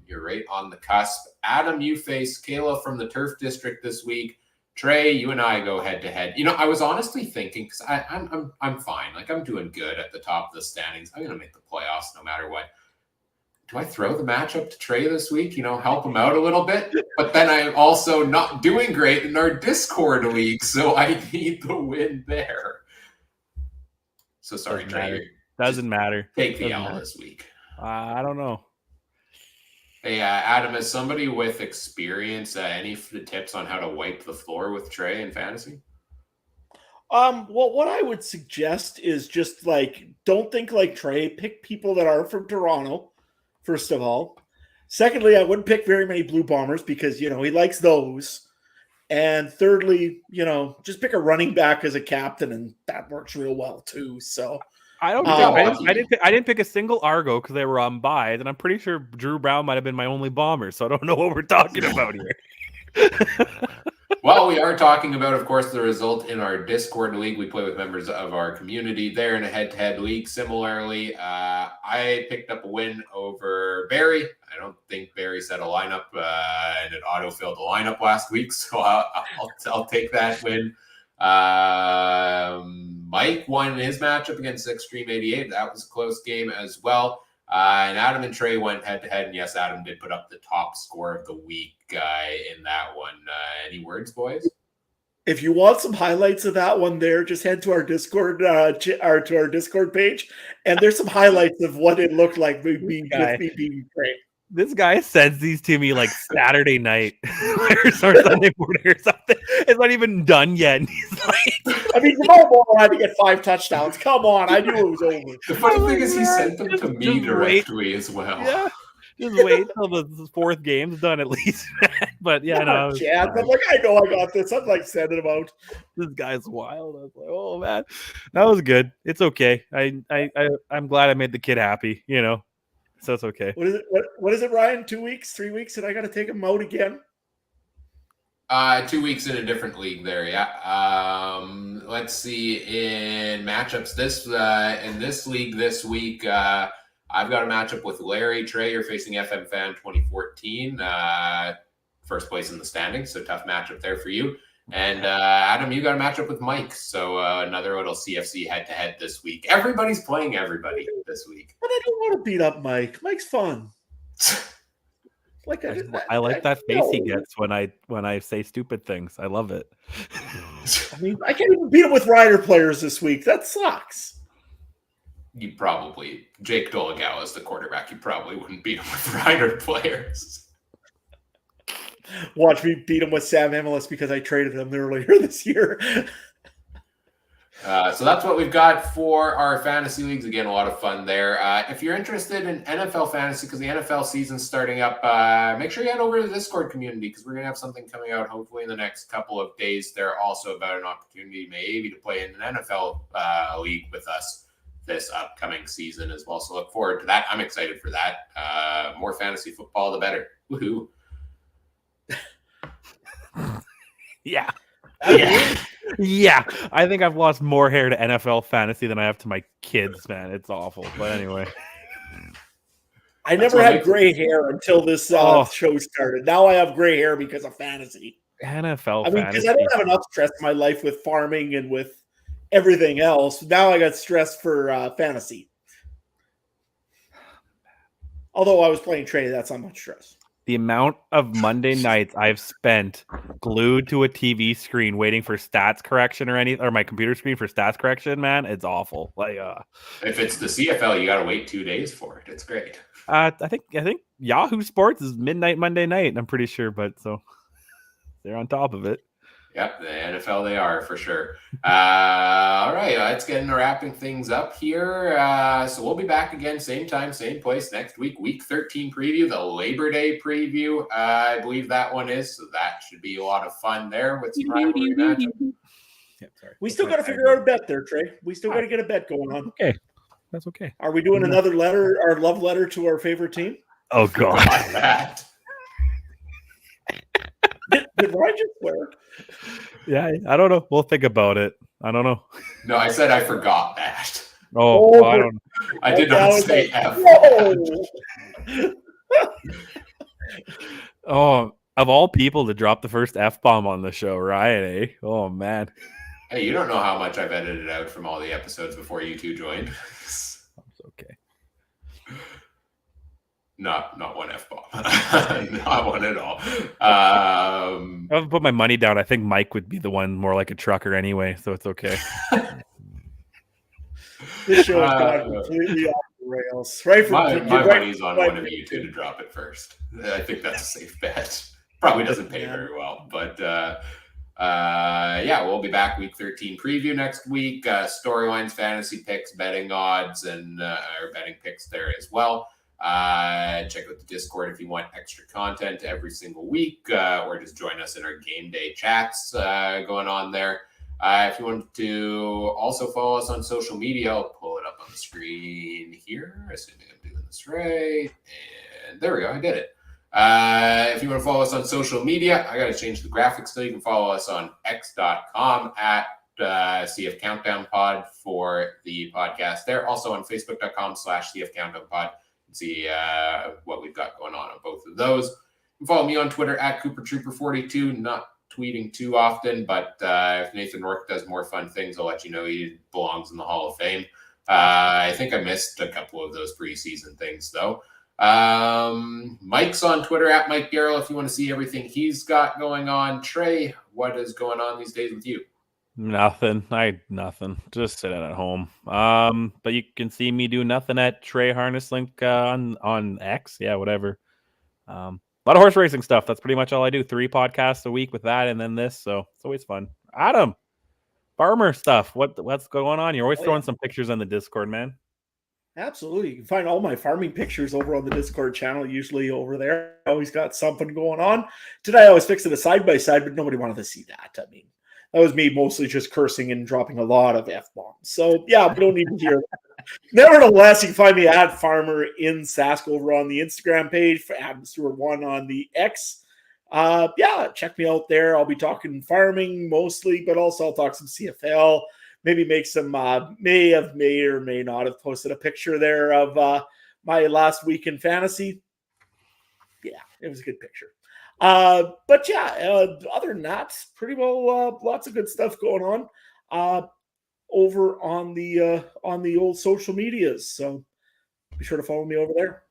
S1: you're right on the cusp. Adam, you face Kayla from the Turf District this week. Trey, you and I go head to head. I was honestly thinking, because I'm fine. Like, I'm doing good at the top of the standings. I'm gonna make the playoffs no matter what. Do I throw the matchup to Trey this week? Help him out a little bit. But then I'm also not doing great in our Discord league, so I need the win there. So sorry, Trey.
S3: Doesn't matter.
S1: Take the L this week.
S3: I don't know.
S1: Hey, Adam, as somebody with experience, any tips on how to wipe the floor with Trey in fantasy?
S2: Well, what I would suggest is just don't think like Trey. Pick people that are from Toronto, first of all. Secondly, I wouldn't pick very many Blue Bombers because, he likes those. And thirdly, just pick a running back as a captain, and that works real well too. So
S3: I didn't pick a single Argo because they were on buys, and I'm pretty sure Drew Brown might have been my only bomber, so I don't know what we're talking about here.
S1: Well, we are talking about, of course, the result in our Discord league. We play with members of our community there in a head-to-head league. Similarly, I picked up a win over Barry. I don't think Barry set a lineup, and it auto-filled the lineup last week, so I'll take that win. Mike won his matchup against Extreme 88. That was a close game as well. And Adam and Trey went head-to-head, and yes, Adam did put up the top score of the week in that one. Any words, boys?
S2: If you want some highlights of that one there, just head to our Discord to our Discord page, and there's some highlights of what it looked like with me being trained.
S3: This guy sends these to me like Saturday night or Sunday morning or something. It's not even done yet. And he's like,
S2: I mean, Jamal Moore had to get 5 touchdowns. Come on, I knew it was over.
S1: The funny thing is he sent them to me directly as well.
S3: Yeah. Just wait till the 4th game's done at least. But yeah, no.
S2: Yeah, I'm like, I know I got this. I'm like sending them out.
S3: This guy's wild. I was like, oh man, that was good. It's okay. I'm glad I made the kid happy, so it's okay.
S2: What is it, Ryan? 2 weeks, 3 weeks, and I got to take him out again?
S1: 2 weeks in a different league there, yeah. Let's see, in matchups in this league this week, I've got a matchup with Larry. Trey, you're facing FM Fan 2014, first place in the standings, so tough matchup there for you. And Adam, you got a matchup with Mike, so another little CFC head-to-head this week. Everybody's playing everybody this week.
S2: But I don't want to beat up Mike. Mike's fun.
S3: I like that face he gets when I say stupid things. I love it.
S2: I mean, I can't even beat him with Rider players this week. That sucks.
S1: You probably, Jake Dolegao is the quarterback. You probably wouldn't beat him with Rider players.
S2: Watch me beat him with Sam Emilus because I traded him earlier this year.
S1: So that's what we've got for our fantasy leagues. Again, a lot of fun there. If you're interested in NFL fantasy, because the NFL season's starting up, make sure you head over to the Discord community because we're going to have something coming out hopefully in the next couple of days. They're also about an opportunity maybe to play in an NFL league with us this upcoming season as well. So look forward to that. I'm excited for that. More fantasy football, the better. Woohoo.
S3: Yeah. Yeah. I think I've lost more hair to NFL fantasy than I have to my kids, man. It's awful. But anyway.
S2: I never had gray hair until this show started. Now I have gray hair because of fantasy.
S3: NFL
S2: I mean, because I don't have enough stress in my life with farming and with everything else. Now I got stressed for fantasy. Although I was playing trade, that's not much stress.
S3: The amount of Monday nights I've spent glued to a TV screen waiting for stats correction or my computer screen for stats correction, man, it's awful. Like,
S1: if it's the CFL, you got to wait 2 days for it. It's great.
S3: I think Yahoo Sports is midnight Monday night. I'm pretty sure, but so they're on top of it.
S1: Yep, the NFL they are for sure. All right, let's get into wrapping things up here. So we'll be back again, same time, same place next week. Week 13 preview, the Labor Day preview, I believe that one is. So that should be a lot of fun there with some rivalry matchup.
S2: We still got to figure out a bet there, Trey. We still got to get a bet going on.
S3: Okay, that's okay.
S2: Are we doing another letter, our love letter to our favorite team?
S3: Oh God,
S1: that.
S2: Did Ryan just swear?
S3: Yeah, I don't know. We'll think about it. I don't know.
S1: No, I said I forgot that.
S3: Oh, well, I don't know.
S1: I did not say F.
S3: Oh, of all people to drop the first F-bomb on the show, Ryan, eh? Oh, man.
S1: Hey, you don't know how much I've edited out from all the episodes before you two joined.
S3: It's okay.
S1: Not one F-bomb. Not one at all.
S3: I'll put my money down. I think Mike would be the one more like a trucker anyway, so it's okay.
S2: This show has gone completely off the rails. Right from
S1: my money's on one of you two to drop it first. I think that's a safe bet. Probably doesn't pay very well, but yeah, we'll be back week 13 preview next week. Storylines, fantasy picks, betting odds, and our betting picks there as well. Check out the Discord if you want extra content every single week, or just join us in our game day chats going on there. If you want to also follow us on social media, I'll pull it up on the screen here, assuming I'm doing this right. And there we go, I did it. If you want to follow us on social media, I got to change the graphics so you can follow us on x.com at CF Countdown Pod for the podcast there. Also on facebook.com/CF Countdown Pod. See what we've got going on both of those. You can follow me on Twitter at CooperTrooper42. Not tweeting too often, but if Nathan Rourke does more fun things, I'll let you know he belongs in the Hall of Fame. I think I missed a couple of those preseason things, though. Mike's on Twitter at Mike Garrell if you want to see everything he's got going on. Trey, what is going on these days with you?
S3: Nothing. Nothing. Just sitting at home. But you can see me do nothing at Trey Harness Link on X. Yeah, whatever. A lot of horse racing stuff. That's pretty much all I do. 3 podcasts a week with that, and then this. So it's always fun. Adam, farmer stuff. What's going on? You're always throwing some pictures on the Discord, man.
S2: Absolutely. You can find all my farming pictures over on the Discord channel, usually over there. I always got something going on. Today I was fixing a side-by-side, but nobody wanted to see that. I mean, that was me mostly just cursing and dropping a lot of F-bombs. So, yeah, we don't need to hear that. Nevertheless, you can find me at Farmer in Sask over on the Instagram page, for Adam Stewart 1 on the X. Yeah, check me out there. I'll be talking farming mostly, but also I'll talk some CFL. Maybe make some may or may not have posted a picture there of my last week in fantasy. Yeah, it was a good picture. But yeah, other than that, pretty well lots of good stuff going on over on the old social medias. So be sure to follow me over there.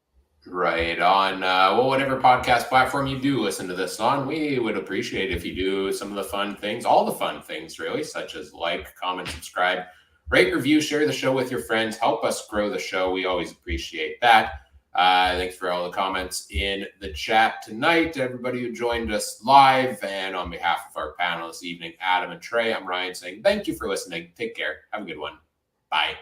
S1: Right on. Whatever podcast platform you do listen to this on, we would appreciate if you do some of the fun things, all the fun things really, such as like, comment, subscribe, rate, review, share the show with your friends, help us grow the show. We always appreciate that. Thanks for all the comments in the chat tonight, everybody who joined us live. And on behalf of our panel this evening, Adam and Trey, I'm Ryan saying thank you for listening. Take care. Have a good one. Bye.